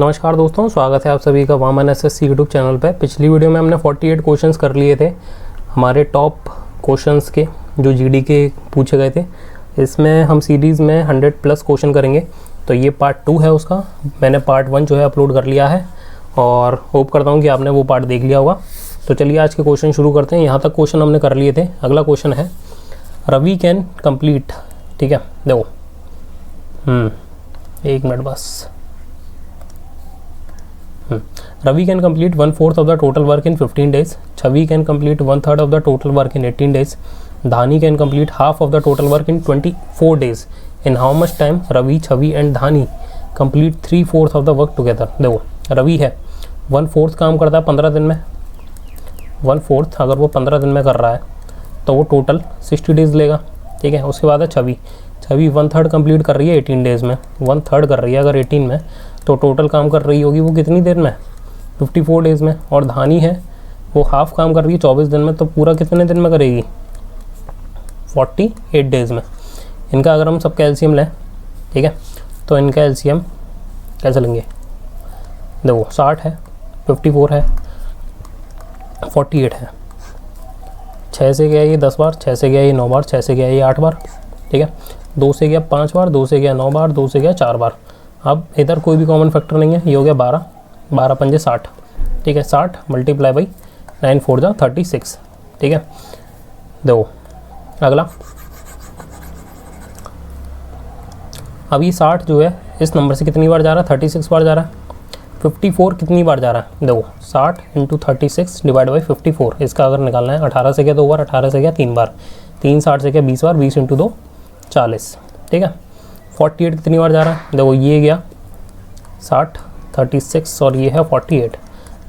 नमस्कार दोस्तों, स्वागत है आप सभी का वामन एसएससी यूट्यूब चैनल पे। पिछली वीडियो में हमने 48 क्वेश्चंस कर लिए थे हमारे टॉप क्वेश्चंस के, जो जीडी के पूछे गए थे। इसमें हम सीरीज़ में 100 प्लस क्वेश्चन करेंगे। तो ये पार्ट 2 है उसका। मैंने पार्ट 1 जो है अपलोड कर लिया है और होप करता हूँ कि आपने वो पार्ट देख लिया होगा। तो चलिए आज के क्वेश्चन शुरू करते हैं। यहाँ तक क्वेश्चन हमने कर लिए थे। अगला क्वेश्चन है रवि कैन कंप्लीट, ठीक है, देखो एक मिनट बस। Ravi can complete 1/4 of the total work in 15 days. Chavi can complete 1/3 of the total work in 18 days. Dhani can complete half of the total work in 24 days. In how much time Ravi, Chavi and Dhani complete 3/4 of the work together? देखो रवि है 1/4 काम करता है 15 दिन में। 1/4 अगर वो 15 दिन में कर रहा है तो वो टोटल 60 डेज लेगा, ठीक है। उसके बाद है छवि 1/3 कंप्लीट कर रही है 18 डेज़ में। 1/3 कर रही है अगर 18 में, तो टोटल काम कर रही होगी वो कितनी देर में? 54 डेज़ में। और धानी है वो हाफ काम कर रही है 24 दिन में, तो पूरा कितने दिन में करेगी? 48 डेज़ में। इनका अगर हम सबका एलसीएम लें, ठीक है, तो इनका एलसीएम कैसे लेंगे? देखो 60 है, 54 है, 48 है। 6 से गया ये 10 बार, 6 से गया ये 9 बार, 6 से गया ये 8 बार, ठीक है। 2 से गया 5 बार, 2 से गया 9 बार, 2 से गया 4 बार। अब इधर कोई भी कॉमन फैक्टर नहीं है, ये हो गया 12, 12 पंजे 60, ठीक है। 60 मल्टीप्लाई बाई 9 4 जा 36, ठीक है। देखो अगला, अब ये 60 जो है इस नंबर से कितनी बार जा रहा है? 36 बार जा रहा है। 54 कितनी बार जा रहा है? देखो 60 × 36 डिवाइड बाई 54। इसका अगर निकालना है 18 से गया 2 बार, 18 से गया 3 बार, 3 60 से गया 20 बार, 20 × 2 40, ठीक है। 48 कितनी बार जा रहा है? देखो ये गया 60, 36 और ये है 48।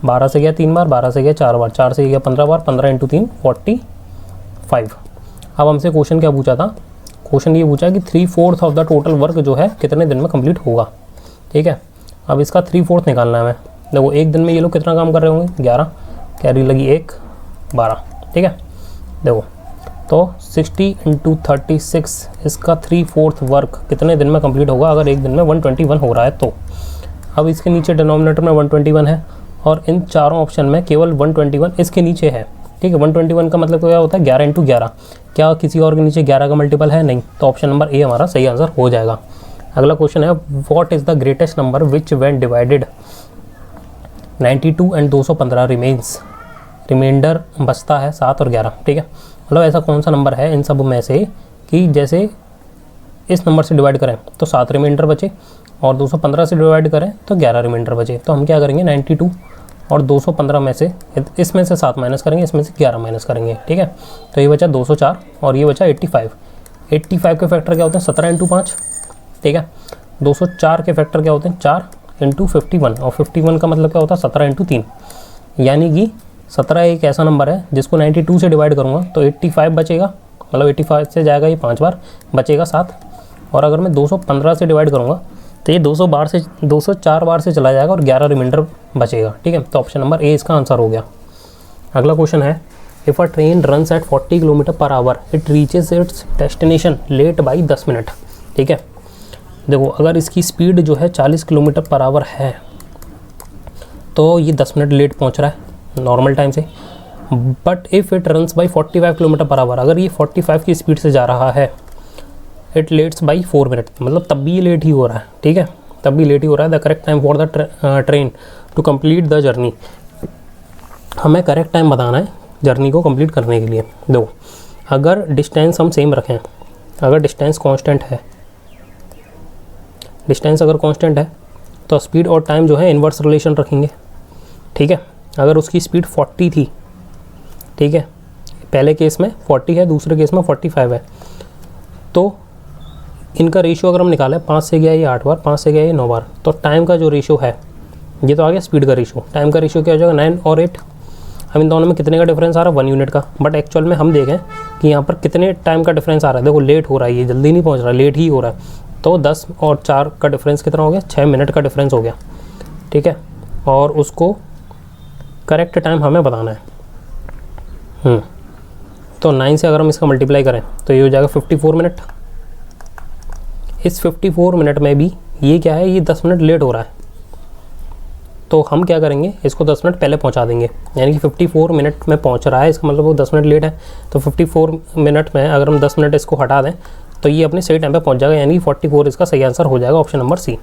12 से गया 3 बार, 12 से गया 4 बार, 4 से गया 15 बार, 15 × 3 45। अब हमसे क्वेश्चन क्या पूछा था? क्वेश्चन ये पूछा कि 3/4 ऑफ द टोटल वर्क जो है कितने दिन में कंप्लीट होगा, ठीक है। अब इसका 3/4 निकालना है हमें। देखो एक दिन में ये लोग कितना काम कर रहे होंगे? 11, कैरी लगी 1, 12, ठीक है। देखो तो 60 × 36 इसका 3/4 वर्क कितने दिन में कंप्लीट होगा? अगर एक दिन में 121 हो रहा है तो। अब इसके नीचे डिनोमिनेटर में 121 है और इन चारों ऑप्शन में केवल 121 इसके नीचे है, ठीक है। 121 का मतलब क्या होता है? 11 × 11। क्या किसी और के नीचे 11 का मल्टीपल है? नहीं। तो ऑप्शन नंबर ए हमारा सही आंसर हो जाएगा। अगला क्वेश्चन है what is the greatest number which when divided 92 and 215 remains. Remainder बचता है 7 और 11, ठीक है। मतलब ऐसा कौन सा नंबर है इन सब में से कि जैसे इस नंबर से डिवाइड करें तो 7 रिमाइंडर बचे और 215 से डिवाइड करें तो 11 रिमाइंडर बचे। तो हम क्या करेंगे? 92 और 215 में से इसमें से 7 माइनस करेंगे, इसमें से 11 माइनस करेंगे, ठीक है। तो ये बचा 204 और ये बचा 85। 85 के फैक्टर क्या होते हैं? 17 × 5, ठीक है। 204 के फैक्टर क्या होते हैं? 4 × 51 और 51 का मतलब क्या होता है? 17 × 3। यानी कि 17 एक ऐसा नंबर है जिसको 92 से डिवाइड करूँगा तो 85 बचेगा, मतलब 85 से जाएगा ये 5 बार, बचेगा 7। और अगर मैं 215 से डिवाइड करूँगा तो ये 204 बार से चला जाएगा और 11 रिमाइंडर बचेगा, ठीक है। तो ऑप्शन नंबर ए इसका आंसर हो गया। अगला क्वेश्चन है if a train runs at 40 km/h it reaches its destination late by 10 minute, ठीक है। देखो अगर इसकी स्पीड जो है 40 km/h है तो ये 10 मिनट लेट पहुँच रहा है नॉर्मल टाइम से। But if it runs by 45 km/h, अगर ये 45 की स्पीड से जा रहा है, इट लेट्स बाई 4 मिनट, मतलब तब भी ये लेट ही हो रहा है, ठीक है, तब भी लेट ही हो रहा है। The correct time for the train to complete the journey. हमें करेक्ट टाइम बताना है जर्नी को कंप्लीट करने के लिए। दो, अगर डिस्टेंस हम सेम रखें, अगर डिस्टेंस कांस्टेंट है, डिस्टेंस अगर कांस्टेंट है तो स्पीड और टाइम जो है इन्वर्स रिलेशन रखेंगे, ठीक है। अगर उसकी स्पीड 40 थी, ठीक है, पहले केस में 40 है, दूसरे केस में 45 है, तो इनका रेशियो अगर हम निकालें 5 से गया ये 8 बार, 5 से गया ये 9 बार, तो टाइम का जो रेशियो है ये तो आ गया स्पीड का रेशियो। टाइम का रेशियो क्या हो जाएगा? 9 और 8। अब इन दोनों में कितने का डिफरेंस आ रहा है? 1 यूनिट का। बट एक्चुअल में हम देखें कि यहाँ पर कितने टाइम का डिफरेंस आ रहा है। देखो लेट हो रहा है, ये जल्दी नहीं पहुँच रहा, लेट ही हो रहा है। तो 10 और 4 का डिफरेंस कितना हो गया? 6 मिनट का डिफरेंस हो गया, ठीक है। और उसको करेक्ट टाइम हमें बताना है। तो 9 से अगर हम इसका मल्टीप्लाई करें तो ये हो जाएगा 54 मिनट। इस 54 मिनट में भी ये क्या है, ये 10 मिनट लेट हो रहा है, तो हम क्या करेंगे, इसको 10 मिनट पहले पहुंचा देंगे, यानी कि 54 मिनट में पहुंच रहा है, इसका मतलब वो 10 मिनट लेट है। तो 54 मिनट में अगर हम 10 मिनट इसको हटा दें तो ये अपने सही टाइम पे पहुंच जाएगा, यानी 44 इसका सही आंसर हो जाएगा, ऑप्शन नंबर सी।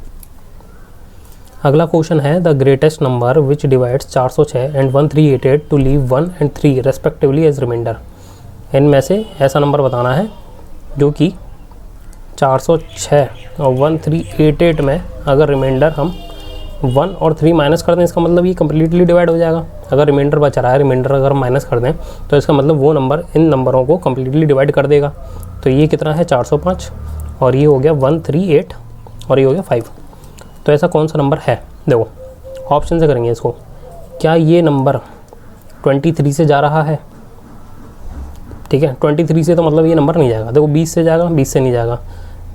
अगला क्वेश्चन है the greatest number which divides 406 and 1388 to leave 1 and 3 respectively as remainder. इनमें से ऐसा नंबर बताना है जो कि 406 और 1388 में अगर रिमाइंडर हम 1 और 3 माइनस कर दें, इसका मतलब ये कम्प्लीटली डिवाइड हो जाएगा। अगर रिमाइंडर बचा रहा है, रिमाइंडर अगर माइनस कर दें तो इसका मतलब वो नंबर इन नंबरों को कम्प्लीटली डिवाइड कर देगा। तो ये कितना है 405 और ये हो गया 138 और ये हो गया 5। तो ऐसा कौन सा नंबर है, देखो ऑप्शन से करेंगे इसको। क्या ये नंबर 23 से जा रहा है, ठीक है, 23 से तो मतलब ये नंबर नहीं जाएगा। देखो 20 से जाएगा, 20 से नहीं जाएगा,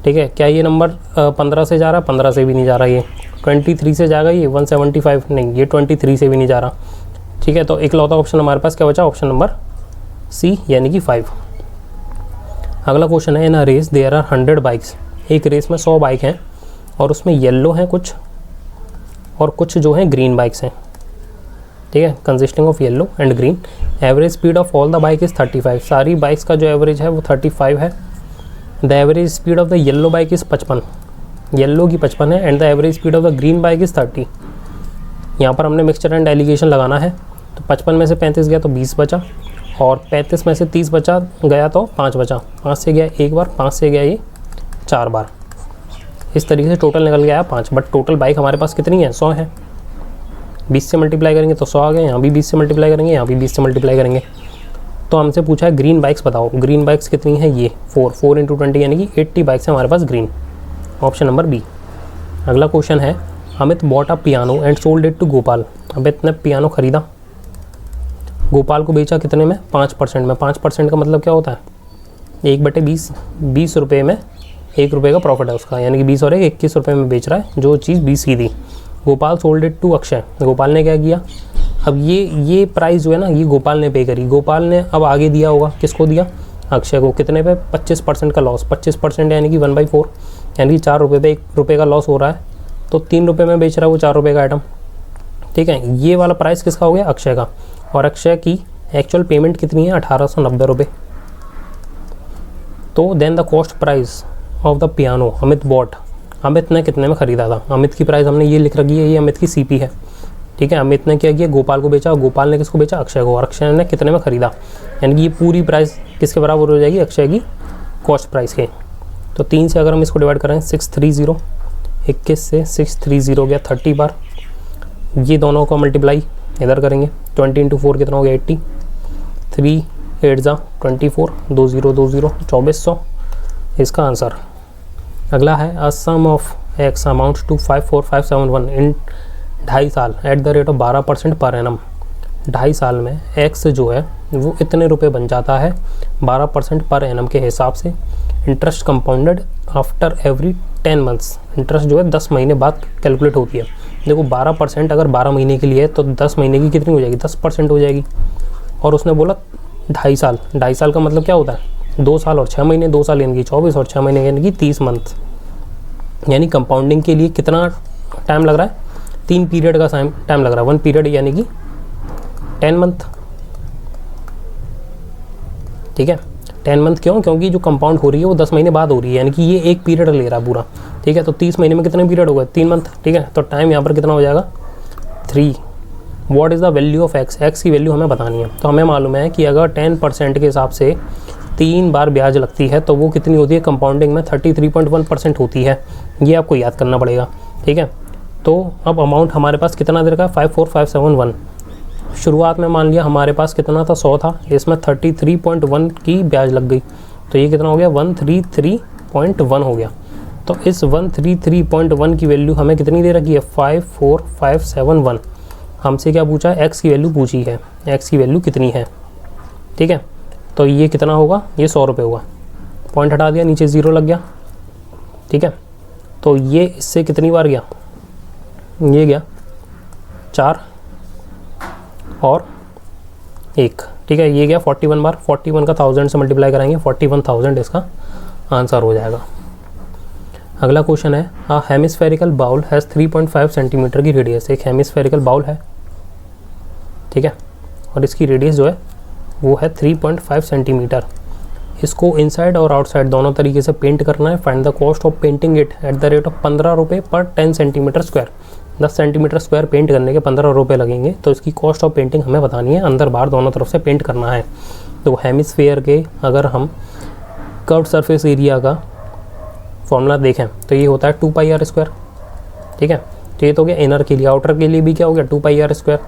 ठीक है। क्या ये नंबर 15 से जा रहा है, 15 से भी नहीं जा रहा। ये 23 से जाएगा, ये 175 नहीं, ये 23 से भी नहीं जा रहा, ठीक है। तो इकलौता ऑप्शन हमारे पास क्या बचा, ऑप्शन नंबर सी यानी कि 5। अगला क्वेश्चन है in a race there are 100 bikes. एक रेस में 100 बाइक हैं और उसमें येलो हैं कुछ और कुछ जो हैं ग्रीन बाइक्स हैं, ठीक है, consisting of yellow and green. Average speed of all the bike is 35। सारी बाइक्स का जो एवरेज है वो 35 है। The average speed of the yellow bike is 55, yellow की 55 है। And the average speed of the green bike is 30। यहाँ पर हमने मिक्सचर एंड एलिगेशन लगाना है। तो 55 में से 35 गया तो 20 बचा, और 35 में से 30 बचा गया तो 5 बचा। 5 से गया एक बार, 5 से गया ये 4 बार। इस तरीके से टोटल निकल गया 5। बट टोटल बाइक हमारे पास कितनी है, 100 है। 20 से मल्टीप्लाई करेंगे तो 100 आ गए, यहाँ भी 20 से मल्टीप्लाई करेंगे, यहाँ भी 20 से मल्टीप्लाई करेंगे। तो हमसे पूछा है ग्रीन बाइक्स बताओ। ग्रीन बाइक्स कितनी है, ये 4 इंटू 20 यानी कि 80 बाइक्स है हमारे पास ग्रीन, ऑप्शन नंबर बी। अगला क्वेश्चन है Amit bought a piano and sold it to Gopal. Amit ने पियानो खरीदा, गोपाल को बेचा कितने में, 5% में। 5% का मतलब क्या होता है, 1/20, 20 रुपये में 1 रुपये का प्रॉफिट है उसका, यानी कि 20 और 1 21 रुपये में बेच रहा है जो चीज़ 20 की थी। Gopal sold it to Akshay. Gopal ने क्या किया, अब ये प्राइस जो है ना ये गोपाल ने पे करी। गोपाल ने अब आगे दिया होगा, किसको दिया, अक्षय को। कितने पे, 25% का लॉस। 25% यानी कि 1/4, यानी कि 4 रुपये पे 1 रुपये का लॉस हो रहा है। तो 3 रुपये में बेच रहा है वो 4 रुपये का आइटम, ठीक है। ये वाला प्राइस किसका हो गया, अक्षय का। और अक्षय की एक्चुअल पेमेंट कितनी है, 1890 रुपये। तो then the cost price of the piano Amit bought. Amit ने कितने में ख़रीदा था, अमित की प्राइस हमने ये लिख रखी है, ये अमित की सीपी है, ठीक है। अमित ने क्या किया, गोपाल को बेचा, और गोपाल ने किसको बेचा, अक्षय को। और अक्षय ने कितने में ख़रीदा, यानी कि ये पूरी प्राइस किसके बराबर हो जाएगी, अक्षय की कॉस्ट प्राइस के। तो 3 से अगर हम इसको डिवाइड करें, 630, 21 से 630 गया 30 बार। ये दोनों को मल्टीप्लाई इधर करेंगे, 20 इंटू 4 कितना हो गया 80, 3 8 जा 24, 20 2400 इसका आंसर। अगला है अ सम ऑफ एक्स अमाउंट टू 54571 इन 2.5 साल eight the rate of 12% per annum. 2.5 साल में एक्स जो है वो इतने रुपए बन जाता है 12% पर एनम के हिसाब से। Interest compounded after every 10 months. Interest जो है 10 महीने बाद कैलकुलेट होती है। देखो 12% अगर 12 महीने के लिए है तो 10 महीने की कितनी हो जाएगी, 10% हो जाएगी। और उसने बोला 2.5 साल। 2.5 साल का मतलब क्या होता है, 2 साल और 6 महीने, 2 साल यानी कि 24 और 6 महीने यानी कि 30 मंथ। यानी कंपाउंडिंग के लिए कितना टाइम लग रहा है, 3 पीरियड का टाइम लग रहा है। 1 पीरियड यानी कि 10 मंथ, ठीक है। 10 मंथ क्यों, क्योंकि जो कंपाउंड हो रही है वो 10 महीने बाद हो रही है, यानी कि ये 1 पीरियड ले रहा है पूरा, ठीक है। तो 30 महीने में कितने पीरियड हो गए, 3 मंथ, ठीक है। तो टाइम यहाँ पर कितना हो जाएगा, 3। What is the value of x. X की वैल्यू हमें बतानी है। तो हमें मालूम है कि अगर 10% के हिसाब से 3 बार ब्याज लगती है तो वो कितनी होती है, कंपाउंडिंग में 33.1% होती है। ये आपको याद करना पड़ेगा, ठीक है। तो अब अमाउंट हमारे पास कितना दे रखा है, 54571। शुरुआत में मान लिया हमारे पास कितना था, 100 था, इसमें 33.1 की ब्याज लग गई, तो ये कितना हो गया, 133.1 हो गया। तो इस 133.1 की वैल्यू हमें कितनी दे रखी है, 54571। हमसे क्या पूछा है, एक्स की वैल्यू पूछी है, एक्स की वैल्यू कितनी है, ठीक है। तो ये कितना होगा, ये 100 रुपये होगा। पॉइंट हटा दिया, नीचे 0 लग गया, ठीक है। तो ये इससे कितनी बार गया, ये गया 4 और 1, ठीक है। ये गया 41 बार। 41 का 1000 से मल्टीप्लाई कराएंगे, 41,000 इसका आंसर हो जाएगा। अगला क्वेश्चन है, अ हेमिस्फेरिकल बाउल हैज़ 3.5 सेंटीमीटर की रेडियस। एक हेमिस्फेरिकल बाउल है, ठीक है, और इसकी रेडियस जो है वो है 3.5 सेंटीमीटर। इसको इनसाइड और आउटसाइड दोनों तरीके से पेंट करना है। Find the cost of painting it at the rate of 15 रुपये पर 10 centimetre square. 10 centimetre square paint करने के 15 रुपये लगेंगे। तो इसकी कॉस्ट ऑफ पेंटिंग हमें बतानी है, अंदर बाहर दोनों तरफ से पेंट करना है। तो हेमिस्फीयर के अगर हम कर्व्ड सरफेस एरिया का फॉर्मूला देखें तो ये होता है 2 पाई आर स्क्वायर, ठीक है। तो ये तो हो गया इनर के लिए। आउटर के लिए भी क्या हो गया 2 पाई आर स्क्वायर।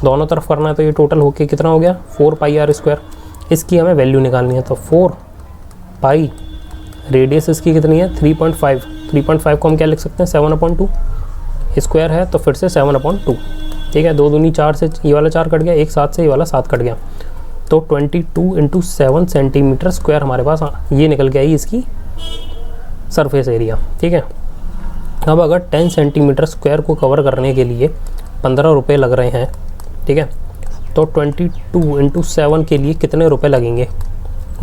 दोनों तरफ करना है तो ये टोटल होके कितना हो गया 4 पाई आर स्क्वायर। इसकी हमें वैल्यू निकालनी है। तो 4 पाई, रेडियस इसकी कितनी है 3.5। 3.5 को हम क्या लिख सकते हैं 7/2। स्क्वायर है तो फिर से 7/2, ठीक है। 2 दूनी 4 से ये वाला 4 कट गया, एक 7 से ये वाला 7 कट गया। तो 22 × 7 सेंटीमीटर स्क्वायर हमारे पास ये निकल के आई इसकी सरफेस एरिया, ठीक है। अब अगर 10 सेंटीमीटर स्क्वायर को कवर करने के लिए 15 रुपये लग रहे हैं, ठीक है, तो 22 × 7 के लिए कितने रुपए लगेंगे?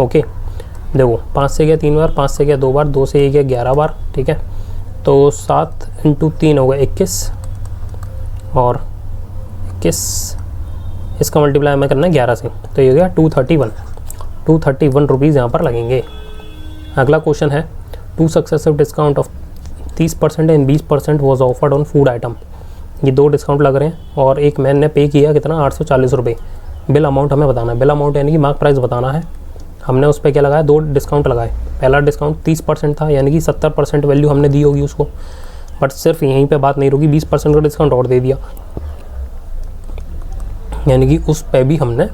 ओके, देखो 5 से गया 3 बार, 5 से गया 2 बार, 2 से गया 11 बार, ठीक है। तो 7 × 3 होगा 21, और 21 इसका मल्टीप्लाई हमें करना है 11 से, तो ये हो गया 231 रुपीज़ यहाँ पर लगेंगे। अगला क्वेश्चन है, 2 successive discount of 30% and 20% was offered on food item. ये 2 डिस्काउंट लग रहे हैं और एक मैन ने पे किया कितना 840 रुपये। बिल अमाउंट हमें बताना है। बिल अमाउंट यानी कि मार्क प्राइस बताना है। हमने उस पर क्या लगाया 2 डिस्काउंट लगाए। पहला डिस्काउंट 30% था, यानी कि 70% वैल्यू हमने दी होगी उसको, बट सिर्फ यहीं पे बात नहीं रुकी, 20% का डिस्काउंट और दे दिया, यानी कि उस पर भी हमने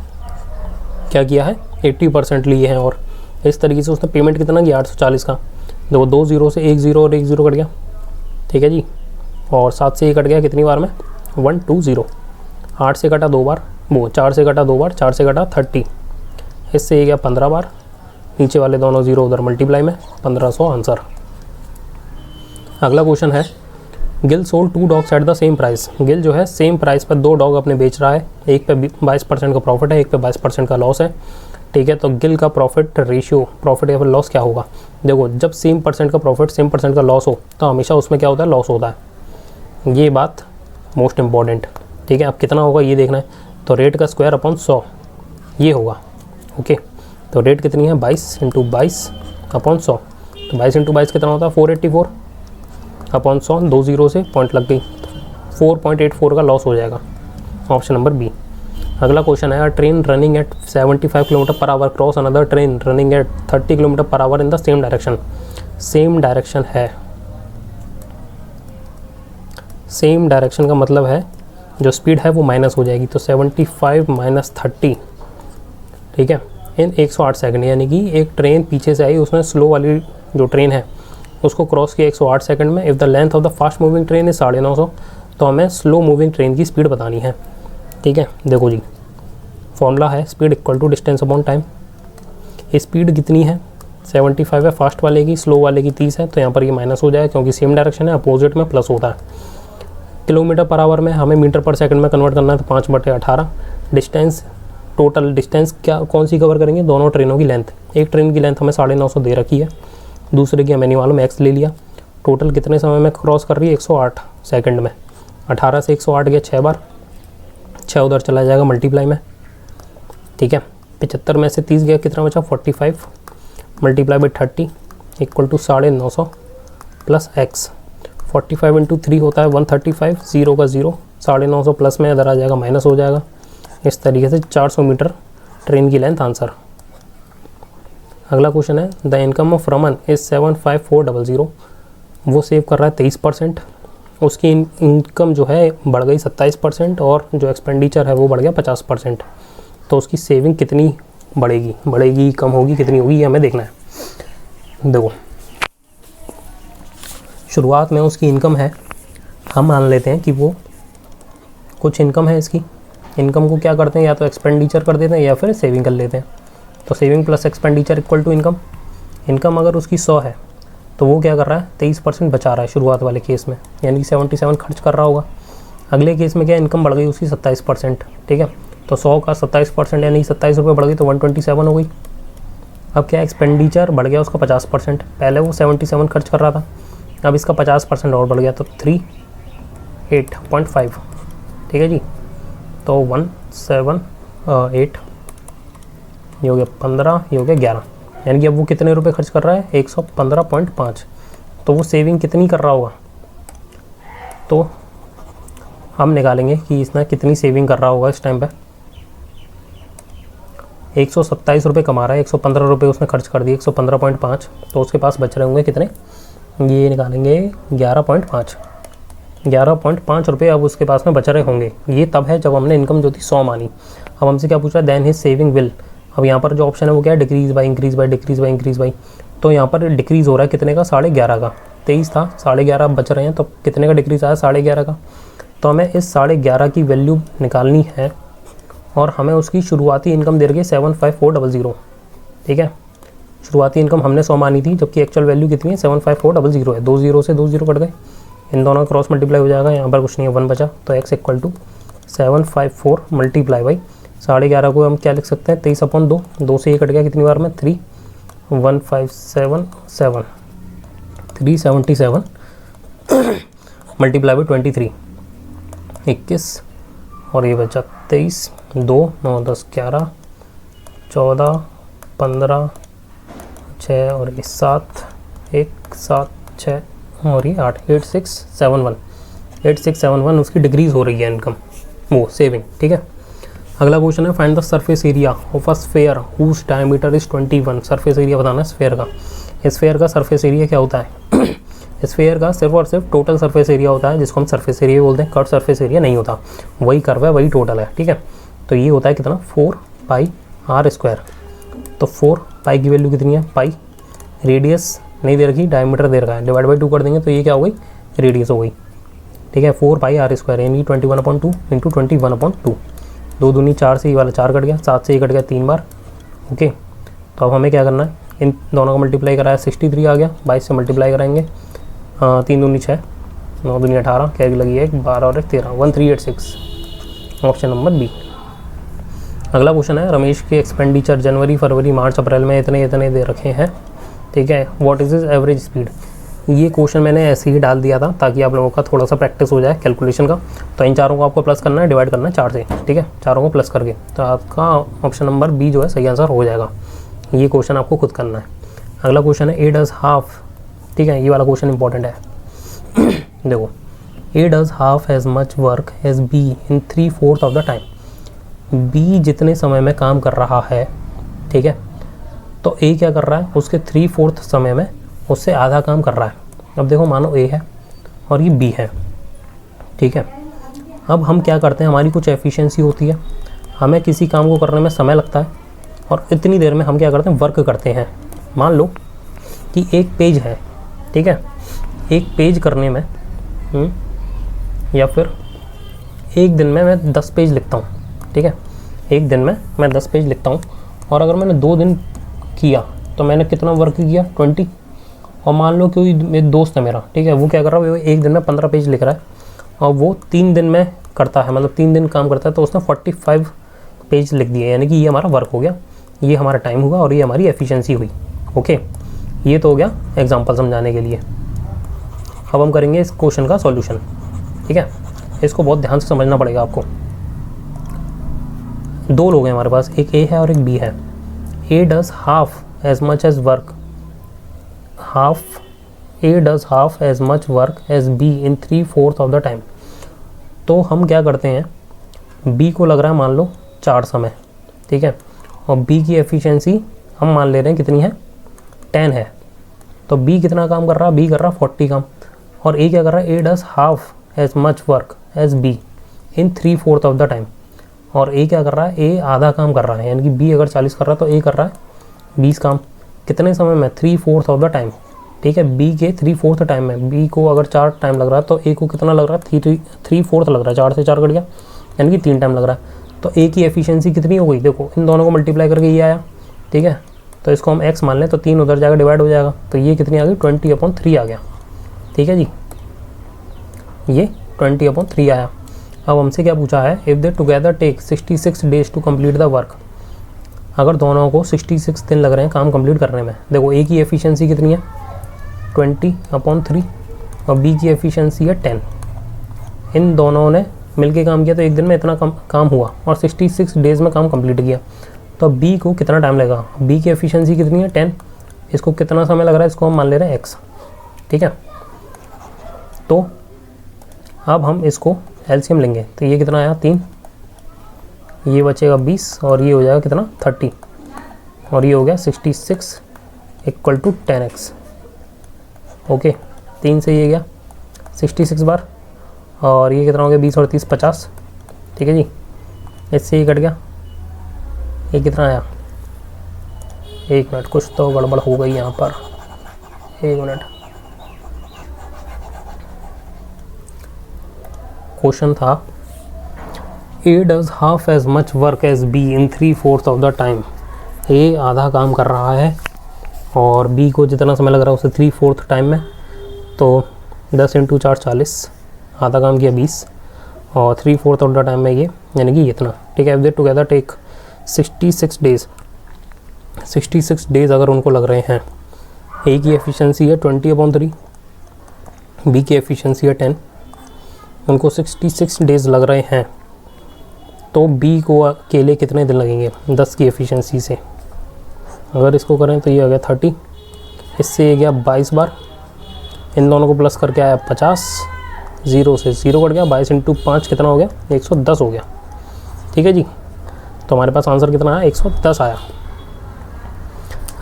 क्या किया है 80% लिए हैं। और इस तरीके से उसने पेमेंट कितना किया 840 का। देखो 2 0 से 1 0 और 1 0 कट गया, ठीक है जी, और 7 से ये कट गया कितनी बार में 120। 8 से कटा 2 बार, वो 4 से कटा 2 बार, 4 से कटा 30, इससे ये गया 15 बार। नीचे वाले दोनों 0 उधर मल्टीप्लाई में 1500 आंसर। अगला क्वेश्चन है, Gill sold 2 dogs eight the same price. Gill जो है सेम प्राइस पर 2 डॉग अपने बेच रहा है। एक पे 22% का प्रॉफिट है, एक पे 22% का लॉस है, ठीक है। तो गिल का प्रॉफिट रेशियो, प्रॉफिट या फिर लॉस क्या होगा? देखो जब सेम परसेंट का प्रॉफिट सेम परसेंट का लॉस हो तो हमेशा उसमें क्या होता है लॉस होता है। ये बात मोस्ट इम्पॉर्टेंट, ठीक है। अब कितना होगा ये देखना है। तो रेट का स्क्वायर अपॉन 100 ये होगा, ओके। तो रेट कितनी है 22 × 22 अपॉन 100। तो 22 × 22 कितना होता है 484 अपॉन 100। 2 0 से पॉइंट लग गई, 4.84 का लॉस हो जाएगा। Option number B. अगला क्वेश्चन है, train running at 75 km/h cross another train running at 30 km/h in the same direction. Same direction है, सेम डायरेक्शन का मतलब है जो स्पीड है वो माइनस हो जाएगी। तो 75 - 30, ठीक है, इन 108 सेकंड। यानी कि एक ट्रेन पीछे से आई, उसने स्लो वाली जो ट्रेन है उसको क्रॉस किया 108 सेकंड में। If the length of the fast moving train is 950, तो हमें स्लो मूविंग ट्रेन की स्पीड बतानी है, ठीक है। देखो जी, फॉर्मूला है speed equal to distance upon time. Speed कितनी है 75 है फास्ट वाले की, स्लो वाले की 30 है, तो यहाँ पर ये माइनस हो जाए क्योंकि सेम डायरेक्शन है, अपोजिट में प्लस होता है। km/h में हमें मीटर/सेकंड में कन्वर्ट करना है, तो 5/18। डिस्टेंस, टोटल डिस्टेंस क्या कौन सी कवर करेंगे? दोनों ट्रेनों की लेंथ। एक ट्रेन की लेंथ हमें 950 दे रखी है, दूसरे की हमें नहीं मालूम, एक्स ले लिया। टोटल कितने समय में क्रॉस कर रही है 108 सेकंड में। 18 से 108 गया 6 बार, 6 उधर चला जाएगा मल्टीप्लाई में, ठीक है। 75 में से 30 गया, कितना बचा 45 multiply by 30 equal to 950 plus x. 45 × 3 होता है 135, 0 का 0, 950 प्लस में इधर आ जाएगा माइनस हो जाएगा। इस तरीके से 400 मीटर ट्रेन की लेंथ आंसर। अगला क्वेश्चन है, the income of Raman is 75400। वो सेव कर रहा है 23%, उसकी इनकम जो है बढ़ गई 27% और जो एक्सपेंडिचर है वो बढ़ गया 50%। तो उसकी सेविंग कितनी बढ़ेगी कम होगी, कितनी होगी ये हमें देखना है। देखो शुरुआत में उसकी इनकम है, हम मान लेते हैं कि वो कुछ इनकम है इसकी। इनकम को क्या करते हैं, या तो एक्सपेंडिचर कर देते हैं या फिर सेविंग कर लेते हैं। तो saving plus expenditure equal to income. Income अगर उसकी 100 है तो वो क्या कर रहा है 23% बचा रहा है शुरुआत वाले केस में, यानी कि 77 खर्च कर रहा होगा। अगले केस में क्या इनकम बढ़ गई उसकी 27%, ठीक है। तो 100 का 27% यानी 27 रुपये बढ़ गई, तो 127 हो गई। अब क्या एक्सपेंडिचर बढ़ गया उसका 50%, पहले वो 77 खर्च कर रहा था अब इसका 50% और बढ़ गया तो 38.5, ठीक है जी। तो 178, ये हो गया 15, ये हो गया 11, यानी कि अब वो कितने रुपए खर्च कर रहा है, 115.5। तो वो सेविंग कितनी कर रहा होगा, तो हम निकालेंगे कि इसने कितनी सेविंग कर रहा होगा इस टाइम पे। 127 रुपये कमा रहा है, 115 रुपये उसने खर्च कर दिए, 115.5, तो उसके पास बच रहे होंगे कितने, ये निकालेंगे 11.5 रुपये अब उसके पास में बच रहे होंगे। ये तब है जब हमने इनकम जो थी 100 मानी। अब हमसे क्या पूछ रहा है, देन हिज सेविंग विल। अब यहाँ पर जो ऑप्शन है वो क्या है, decrease by increase by, decrease by increase by. तो यहाँ पर डिक्रीज़ हो रहा है कितने का, 11.5 का। 23 था, 11.5 बच रहे हैं, तो कितने का डिक्रीज़ आया, 11.5 का। तो हमें इस 11.5 की वैल्यू निकालनी है और हमें उसकी शुरुआती इनकम दे रही है 75400, ठीक है। शुरुआती इनकम हमने 100 मानी थी, जबकि एक्चुअल वैल्यू कितनी है, 75400 है। 2 0 से 2 0 कट गए, इन दोनों का क्रॉस मल्टीप्लाई हो जाएगा, यहाँ पर कुछ नहीं है, 1 बचा। तो x equal to 754 multiply by 11.5 को हम क्या लिख सकते हैं, 23/2, 2 से ये कट गया कितनी बार में, 3, 1577, 377 मल्टीप्लाई बाई 23, 21, और ये बचा 23, 2, 9, 10, 11, 14, 15, 6 और ये 7, 1, 7, 6 और ये 8, 8671 उसकी डिक्रीज़ हो रही है इनकम, वो सेविंग, ठीक है। अगला क्वेश्चन है, find the surface area of a sphere whose diameter is 21। Surface area बताना है स्फेयर का। स्फेयर का सरफेस एरिया क्या होता है, स्फेयर का सिर्फ और सिर्फ टोटल सरफेस एरिया होता है, जिसको हम सरफेस एरिया बोलते हैं। कट सरफेस एरिया नहीं होता, वही कर्व है, वही टोटल है, ठीक है। तो ये होता है कितना, 4πr²। तो 4π की वैल्यू कितनी है, पाई, रेडियस नहीं दे रखी, डायमीटर दे रखा है, डिवाइड बाई 2 कर देंगे तो ये क्या हो गई, रेडियस हो गई, ठीक है। 4πr² यानी 21/2 इंटू 21/2, 2 दूनी 4 से ये वाला 4 कट गया, 7 से ये कट गया 3 बार, ओके। तो अब हमें क्या करना है, इन दोनों का मल्टीप्लाई कराया, 63 आ गया, 22 से मल्टीप्लाई कराएंगे, 3 दूनी 6, 9 दूनी 18, कैरी लगी है 12 और 13, 1386, ऑप्शन नंबर बी। अगला क्वेश्चन है, रमेश के एक्सपेंडिचर जनवरी फरवरी मार्च अप्रैल में इतने इतने दे रखे हैं, ठीक है। What is his average speed. ये क्वेश्चन मैंने ऐसे ही डाल दिया था ताकि आप लोगों का थोड़ा सा प्रैक्टिस हो जाए कैलकुलेशन का। तो इन चारों को आपको प्लस करना है, डिवाइड करना है 4 से, ठीक है, चारों को प्लस करके, तो आपका ऑप्शन नंबर बी जो है सही आंसर हो जाएगा। ये क्वेश्चन आपको खुद करना है। अगला क्वेश्चन है, ए डज हाफ, ठीक है, ये वाला क्वेश्चन इंपॉर्टेंट है। देखो, A does half as much work as B in 3/4 of the time. B जितने समय में काम कर रहा है, ठीक है, तो ए क्या कर रहा है, उसके 3/4 समय में उससे आधा काम कर रहा है। अब देखो, मानो ए है और ये बी है, ठीक है। अब हम क्या करते हैं, हमारी कुछ एफिशिएंसी होती है, हमें किसी काम को करने में समय लगता है और इतनी देर में हम क्या करते हैं, वर्क करते हैं। मान लो कि एक पेज है, ठीक है, एक पेज करने में या फिर एक दिन में मैं 10 पेज लिखता हूँ, ठीक है, एक दिन में मैं 10 पेज लिखता हूँ, और अगर मैंने 2 दिन किया तो मैंने कितना वर्क किया, 20। और मान लो कोई मेरे दोस्त है मेरा, ठीक है, वो क्या कर रहा है, वो एक दिन में 15 पेज लिख रहा है और वो 3 दिन में करता है, मतलब 3 दिन काम करता है, तो उसने 45 पेज लिख दिए, यानी कि ये हमारा वर्क हो गया, ये हमारा टाइम हुआ और ये हमारी एफिशिएंसी हुई, ओके। ये तो हो गया एग्जांपल समझाने के लिए। अब हम करेंगे इस क्वेश्चन का सॉल्यूशन, ठीक है। इसको बहुत ध्यान से समझना पड़ेगा आपको। 2 लोग हैं हमारे पास, एक ए है और एक बी है। A does half as much as work, A does half as much work as B in 3/4 of the time. तो हम क्या करते हैं, बी को लग रहा है मान लो 4 समय, ठीक है, और बी की एफिशिएंसी हम मान ले रहे हैं कितनी है, 10 है। तो बी कितना काम कर रहा है, बी कर रहा है 40 काम, और ए क्या कर रहा है, A does half as much work as B in 3/4 of the time. और ए क्या कर रहा है, ए आधा काम कर रहा है, यानी कि बी अगर 40 कर रहा है तो ए कर रहा है 20 काम, कितने समय में, 3/4 ऑफ द टाइम, ठीक है। बी के 3/4 टाइम में, बी को अगर 4 टाइम लग रहा है तो ए को कितना लग रहा है, 3/4 लग रहा है, 4 से 4 कट गया, यानी कि 3 टाइम लग रहा है। तो ए की एफिशिएंसी कितनी हो गई, देखो इन दोनों को मल्टीप्लाई करके ये आया, ठीक है। तो इसको हम x मान लें तो 3 उधर जाकर डिवाइड हो जाएगा, तो ये कितनी आ गई, 20/3 आ गया, ठीक है जी, ये 20/3 आया। अब हमसे क्या पूछा है, if they together take 66 days to complete the work. अगर दोनों को 66 दिन लग रहे हैं काम कंप्लीट करने में। देखो ए की एफिशिएंसी कितनी है, 20/3, और बी की एफिशिएंसी है 10। इन दोनों ने मिलके काम किया तो एक दिन में इतना काम हुआ और 66 डेज़ में काम कंप्लीट किया। तो बी को कितना टाइम लगेगा? बी की एफिशिएंसी कितनी है? 10। इसको कितना समय लग रहा है? इसको हम मान ले रहे हैं x, ठीक है। तो अब हम इसको एलसीएम लेंगे तो ये कितना आया? 3, ये बचेगा 20 और ये हो जाएगा कितना? 30 और ये हो गया 66 इक्वल टू 10x। ओके, 3 से ये गया 66 बार और ये कितना हो गया? 20 और 30 50, ठीक है जी। इससे ये कट गया, ये कितना आया? 1 मिनट, कुछ तो गड़बड़ हो गई यहाँ पर, 1 मिनट। क्वेश्चन था A does half as much work as B in 3/4 of the time। A आधा काम कर रहा है और B को जितना समय लग रहा है उसे 3/4 टाइम में, तो 10 × 4 40, आधा काम किया 20 और 3/4 ऑफ द टाइम में ये, यानी कि इतना, ठीक है। They together take 66 days. 66 days अगर उनको लग रहे हैं, A की एफिशिएंसी है 20/3, B की एफिशिएंसी है 10, उनको 66 डेज़ लग रहे हैं, तो B को अकेले कितने दिन लगेंगे 10 की एफिशिएंसी से? अगर इसको करें तो ये हो गया 30, इससे ये गया 22 बार, इन दोनों को प्लस करके आया 50, 0 से 0 कट गया, 22 × 5 कितना हो गया? 110 हो गया, ठीक है जी। तो हमारे पास आंसर कितना आया? 110 आया।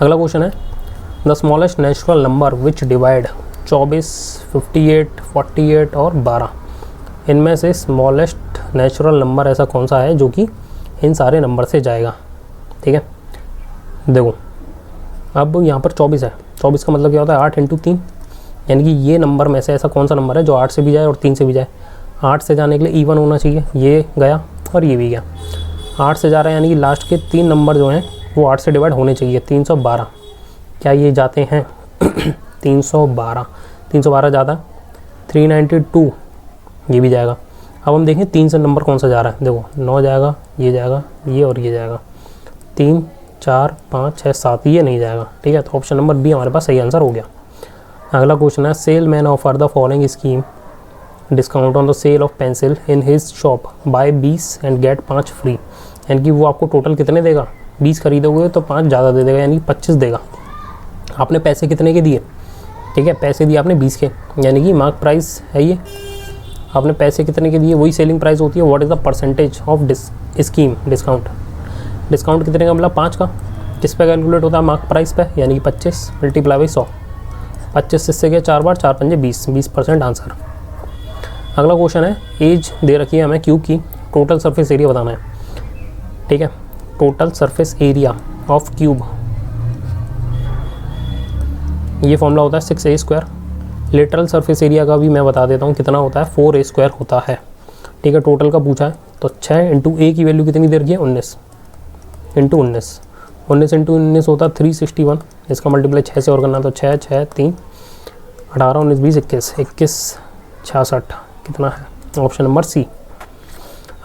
अगला क्वेश्चन है the smallest natural number which divide 24, 58, 48 और 12। इनमें से स्मॉलेस्ट नेचुरल नंबर ऐसा कौन सा है जो कि इन सारे नंबर से जाएगा, ठीक है। देखो अब यहाँ पर 24 है, 24 का मतलब क्या होता है? 8 × 3, यानी कि ये नंबर में से ऐसा कौन सा नंबर है जो 8 से भी जाए और 3 से भी जाए? 8 से जाने के लिए इवन होना चाहिए, ये गया और ये भी गया। 8 से जा रहा है यानी कि लास्ट के 3 नंबर जो हैं वो 8 से डिवाइड होने चाहिए। 312, क्या ये जाते हैं? 312 जाता है। 392 ये भी जाएगा। अब हम देखें 3 से नंबर कौन सा जा रहा है। देखो 9 जाएगा, ये और ये जाएगा। 3, 4, 5, 6, 7 ये नहीं जाएगा, ठीक है। तो ऑप्शन नंबर बी हमारे पास सही आंसर हो गया। अगला क्वेश्चन है sale man offer the following scheme discount on the sale of pencil in his shop buy 20 and get 5 free. यानी कि वो आपको टोटल कितने देगा? 20 खरीदोगे तो 5 ज़्यादा दे देगा, यानी 25 देगा। आपने पैसे कितने के दिए? ठीक है, पैसे दिए आपने 20 के, यानी कि मार्क प्राइस है ये। आपने पैसे कितने के दिए? वही सेलिंग प्राइस होती है। What is the percentage of scheme discount? Discount कितने का? मतलब 5 का। किस पे कैलकुलेट होता है? मार्क प्राइस पे, यानी कि 25 मल्टीप्लाई बाई 100। 25 से गया 4 बार, 4 पंजे 20, 20% आंसर। अगला क्वेश्चन है एज दे रखी है हमें क्यूब की, टोटल सरफेस एरिया बताना है, ठीक है। Total surface area of cube, ये फॉर्मूला होता है 6a²। लेटरल सरफेस एरिया का भी मैं बता देता हूँ कितना होता है, 4a² होता है, ठीक है। टोटल का पूछा है तो 6 × a की वैल्यू कितनी दे रखी है? 19 × 19, 19 × 19 होता है 361। इसका मल्टीप्लाई 6 से और करना तो 6, 6, 3, 18, 19, 20, 21, 21, 66 कितना है? Option number C.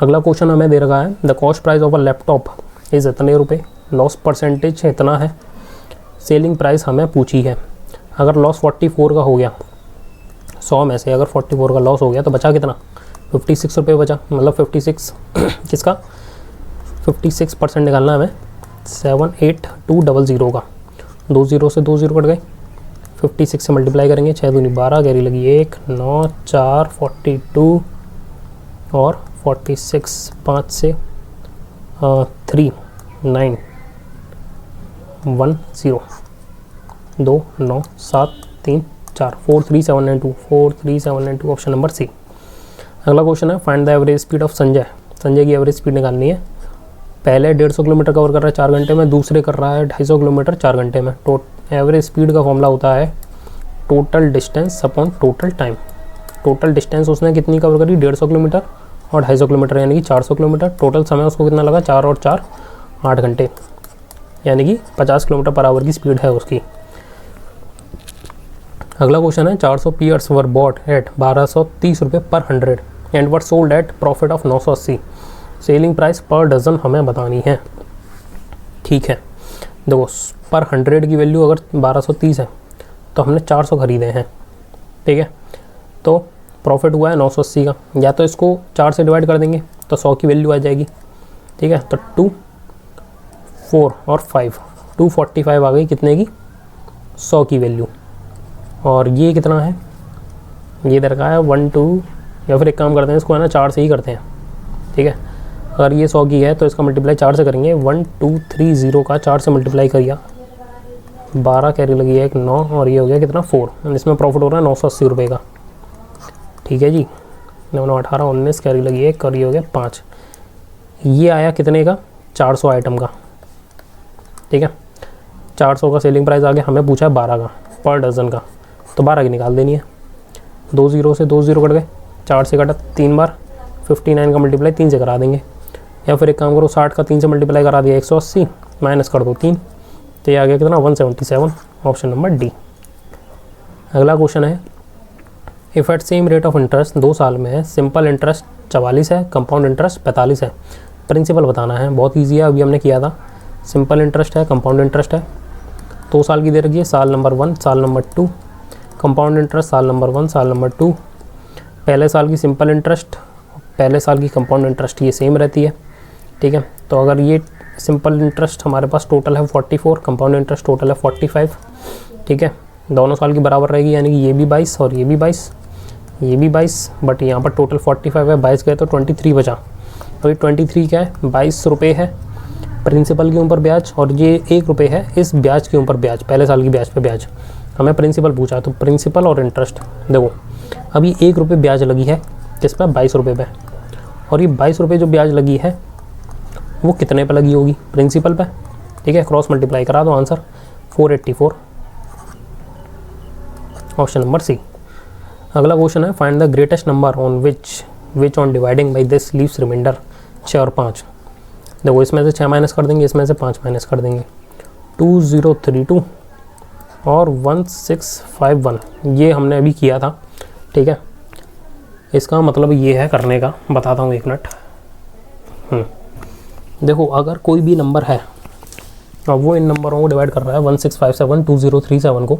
अगला क्वेश्चन हमें दे रखा है the cost price of a laptop is इतने रुपए, लॉस परसेंटेज इतना है, सेलिंग प्राइस हमें पूछी है। अगर लॉस 44 का हो गया, 100 में से अगर 44 का लॉस हो गया तो बचा कितना? 56 रुपये बचा। मतलब 56 किसका? 56% निकालना है हमें 78200 का। 2 0 से 2 0 कट गए, 56 से मल्टीप्लाई करेंगे, 6 दूनी 12, गहरी लगी 1, 9, 4, 42 और 46, 5 से 3, 9, 1 0, 2, 9, 7, 3, 4, 43792, 43792 ऑप्शन नंबर सी। अगला क्वेश्चन है find the average speed of Sanjay. Sanjay की एवरेज स्पीड निकालनी है। पहले 150 किलोमीटर कवर कर रहा है 4 घंटे में, दूसरे कर रहा है 250 किलोमीटर 4 घंटे में। एवरेज स्पीड का फॉर्मूला होता है total distance upon total time. Total distance उसने कितनी कवर करी? 150 किलोमीटर और 250 किलोमीटर, यानी कि 400 किलोमीटर। टोटल समय उसको कितना लगा? 4 और 4 8 घंटे, यानी कि 50 किलोमीटर पर आवर की स्पीड है उसकी। अगला क्वेश्चन है 400 पीयर्स वर बॉट एट 1230 रुपये पर 100 and were sold at profit of 980। Selling price पर डज़न हमें बतानी है, ठीक है। देखो पर 100 की वैल्यू अगर 1230 है तो हमने 400 खरीदे हैं, ठीक है। तो प्रॉफिट हुआ है 980 का। या तो इसको 4 से डिवाइड कर देंगे तो 100 की वैल्यू आ जाएगी, ठीक है। तो 2, 4 और 5, 245 आ गई कितने की, 100 की वैल्यू। और ये कितना है, ये इधर का है 1 2, या फिर एक काम करते हैं इसको है ना 4 से ही करते हैं, ठीक है। अगर ये 100 की है तो इसका मल्टीप्लाई 4 से करेंगे। 1 2 3 0 का 4 से मल्टीप्लाई करिए, 12 कैरी लगी है, एक 9, और ये हो गया कितना 4। इसमें प्रॉफिट हो रहा है 980 रुपये का, ठीक है जी। 9 9 18 19 कैरी लगी है एक, और ये हो गया 5। ये आया कितने का, 400 आइटम का, ठीक है। 400 का सेलिंग प्राइस आ गया, हमें पूछा है 12 का पर डज़न का, तो 12 की निकाल देनी है। 2 0 से 2 0 कट गए, 4 से कटा 3 बार, 59 का मल्टीप्लाई 3 से करा देंगे। या फिर एक काम करो 60 का 3 से मल्टीप्लाई करा दिया 180, माइनस कर दो 3, तो ये आ गया कितना 177, ऑप्शन नंबर डी। अगला क्वेश्चन है, if at same rate of interest 2 साल में है, सिंपल इंटरेस्ट 44 है, कंपाउंड इंटरेस्ट 45 है, प्रिंसिपल बताना है। बहुत ईजी है, अभी हमने किया था। सिंपल इंटरेस्ट है, कंपाउंड इंटरेस्ट है, 2 साल की दे रखी है, साल नंबर 1 साल नंबर 2, कंपाउंड इंटरेस्ट साल नंबर 1 साल नंबर 2, पहले साल की सिंपल इंटरेस्ट, पहले साल की कंपाउंड इंटरेस्ट ये सेम रहती है, ठीक है। तो अगर ये सिंपल इंटरेस्ट हमारे पास टोटल है 44, कंपाउंड इंटरेस्ट टोटल है 45, ठीक है। दोनों साल की बराबर रहेगी, यानी कि ये भी 22 और ये भी 22, ये भी 22, बट यहाँ पर टोटल 45 है, 22 गए तो 23 बचा। अभी 23 क्या है, 22 रुपये है प्रिंसिपल के ऊपर ब्याज, और ये 1 रुपये है इस ब्याज के ऊपर ब्याज, पहले साल की ब्याज पे ब्याज। हमें प्रिंसिपल पूछा, तो प्रिंसिपल और इंटरेस्ट देखो, अभी 1 रुपये ब्याज लगी है किस पर, 22 रुपये पे, और ये 22 रुपये जो ब्याज लगी है वो कितने पे लगी होगी, प्रिंसिपल पे, ठीक है। क्रॉस मल्टीप्लाई करा दो, आंसर 484, ऑप्शन नंबर सी। अगला क्वेश्चन है, find the greatest number on which on dividing by this leaves remainder 6 और 5। देखो इसमें से 6 माइनस कर देंगे, इसमें से 5 माइनस कर देंगे, 2032 और 1651, ये हमने अभी किया था, ठीक है। इसका मतलब ये है करने का, बताता हूँ 1 मिनट। देखो अगर कोई भी नंबर है और वो इन नंबरों को डिवाइड कर रहा है 1657 2037 को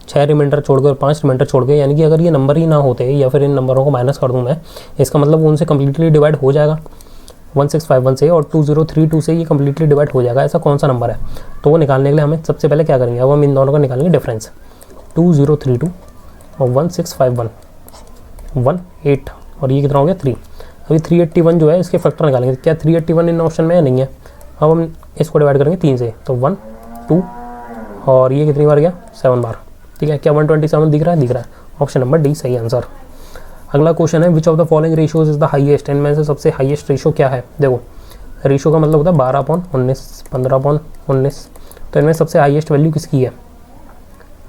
6 रिमाइंडर छोड़ के और 5 रिमाइंडर छोड़ के, यानी कि अगर ये नंबर ही ना होते या फिर इन नंबरों को माइनस कर दूँ मैं, इसका मतलब वो उनसे कम्प्लीटली डिवाइड हो जाएगा 1651 से, और 2032 से ये कम्प्लीटली डिवाइड हो जाएगा। ऐसा कौन सा नंबर है, तो वो निकालने के लिए हमें सबसे पहले क्या करेंगे, अब हम इन दोनों का निकालेंगे डिफरेंस। 2032 और 1651 18, और ये कितना हो गया 3। अभी 381 जो है इसके फैक्टर निकालेंगे, क्या 381 इन ऑप्शन में है, नहीं है। अब हम इसको डिवाइड करेंगे 3 से, तो 1 2, और ये कितनी बार गया 7 बार, ठीक है। क्या 127 दिख रहा है, दिख रहा है, ऑप्शन नंबर डी सही आंसर। अगला क्वेश्चन है, which of the following ratios is the highest, इनमें से सबसे हाईएस्ट रेशियो क्या है। देखो रेशियो का मतलब होता है 12/19, 15/19, तो इनमें सबसे हाईएस्ट वैल्यू किसकी है।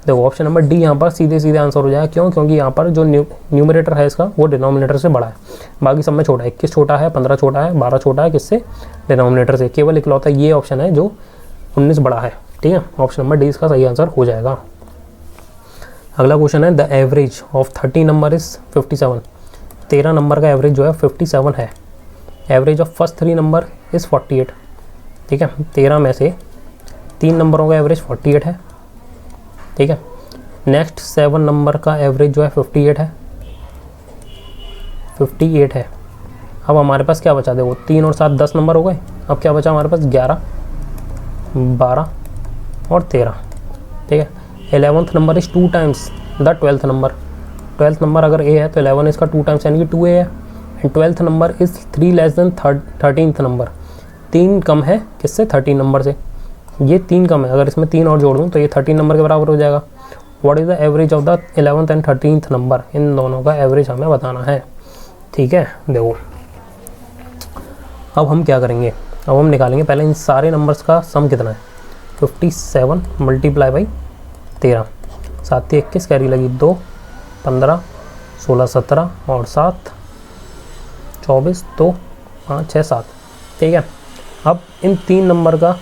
देखो ऑप्शन नंबर डी यहाँ पर सीधे सीधे आंसर हो जाएगा, क्यों, क्योंकि यहाँ पर जो न्यूमरेटर है इसका वो डिनोमिनेटर से बड़ा है, बाकी सब में छोटा है। 21 छोटा है, 15 छोटा है, 12 छोटा है, किससे, डिनोमिनेटर से। केवल इकलौता ये ऑप्शन है जो 19 बड़ा है, ठीक है। ऑप्शन नंबर डी इसका सही आंसर हो जाएगा। अगला क्वेश्चन है, the average of 30 number is 57। 13 number का एवरेज जो है 57 है। Average of first 3 number is 48, ठीक है। 13 में से 3 नंबरों का एवरेज 48 है, ठीक है। नेक्स्ट 7 नंबर का एवरेज जो है 58 है, 58 है। अब हमारे पास क्या बचा, देखो 3 और 7 10 नंबर हो गए। अब क्या बचा हमारे पास 11 12 और 13, ठीक है। 11th number is 2 times the 12th number. 12th number अगर ए है तो 11 इसका 2 टाइम्स यानी कि 2a है। And 12th number is 3 less than 13th number. 3 कम है किससे, 13 नंबर से। ये 3 कम है, अगर इसमें 3 और जोड़ दूँ तो ये 13 नंबर के बराबर हो जाएगा। What is the average of the 11th and 13th number, इन दोनों का एवरेज हमें बताना है, ठीक है। देखो अब हम क्या करेंगे, अब हम निकालेंगे पहले इन सारे नंबर्स का सम कितना है। 57 मल्टीप्लाई बाई 13, 7 21 कैरी लगी 2, 15 16 17 और 7 24 2 5 6 7, ठीक है। अब इन 3 नंबर का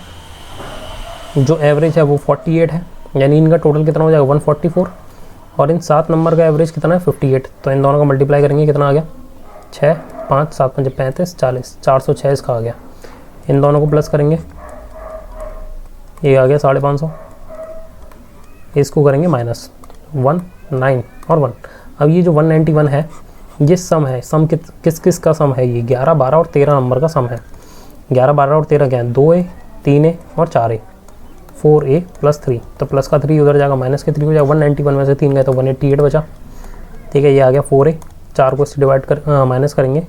जो एवरेज है वो 48 है, यानी इनका टोटल कितना हो जाएगा 144, और इन 7 नंबर का एवरेज कितना है 58। तो इन दोनों का मल्टीप्लाई करेंगे, कितना आ गया 6 5 7 5 35 40, 406 इसका आ गया। इन दोनों को प्लस करेंगे, ये आ गया 550, इसको करेंगे माइनस 1 9 और 1। अब ये जो 191 है ये सम है, सम किस किस का सम है, ये 11, 12 और 13 नंबर का सम है। 11, 12 और 13 क्या है, 2A 3A और 4A, 4A + 3, तो प्लस का 3 उधर जाएगा, माइनस के 3 हो जाएगा। 191 में से 3 गए तो 188 बचा, ठीक है। ये आ गया 4A, 4 को इससे डिवाइड कर माइनस करेंगे,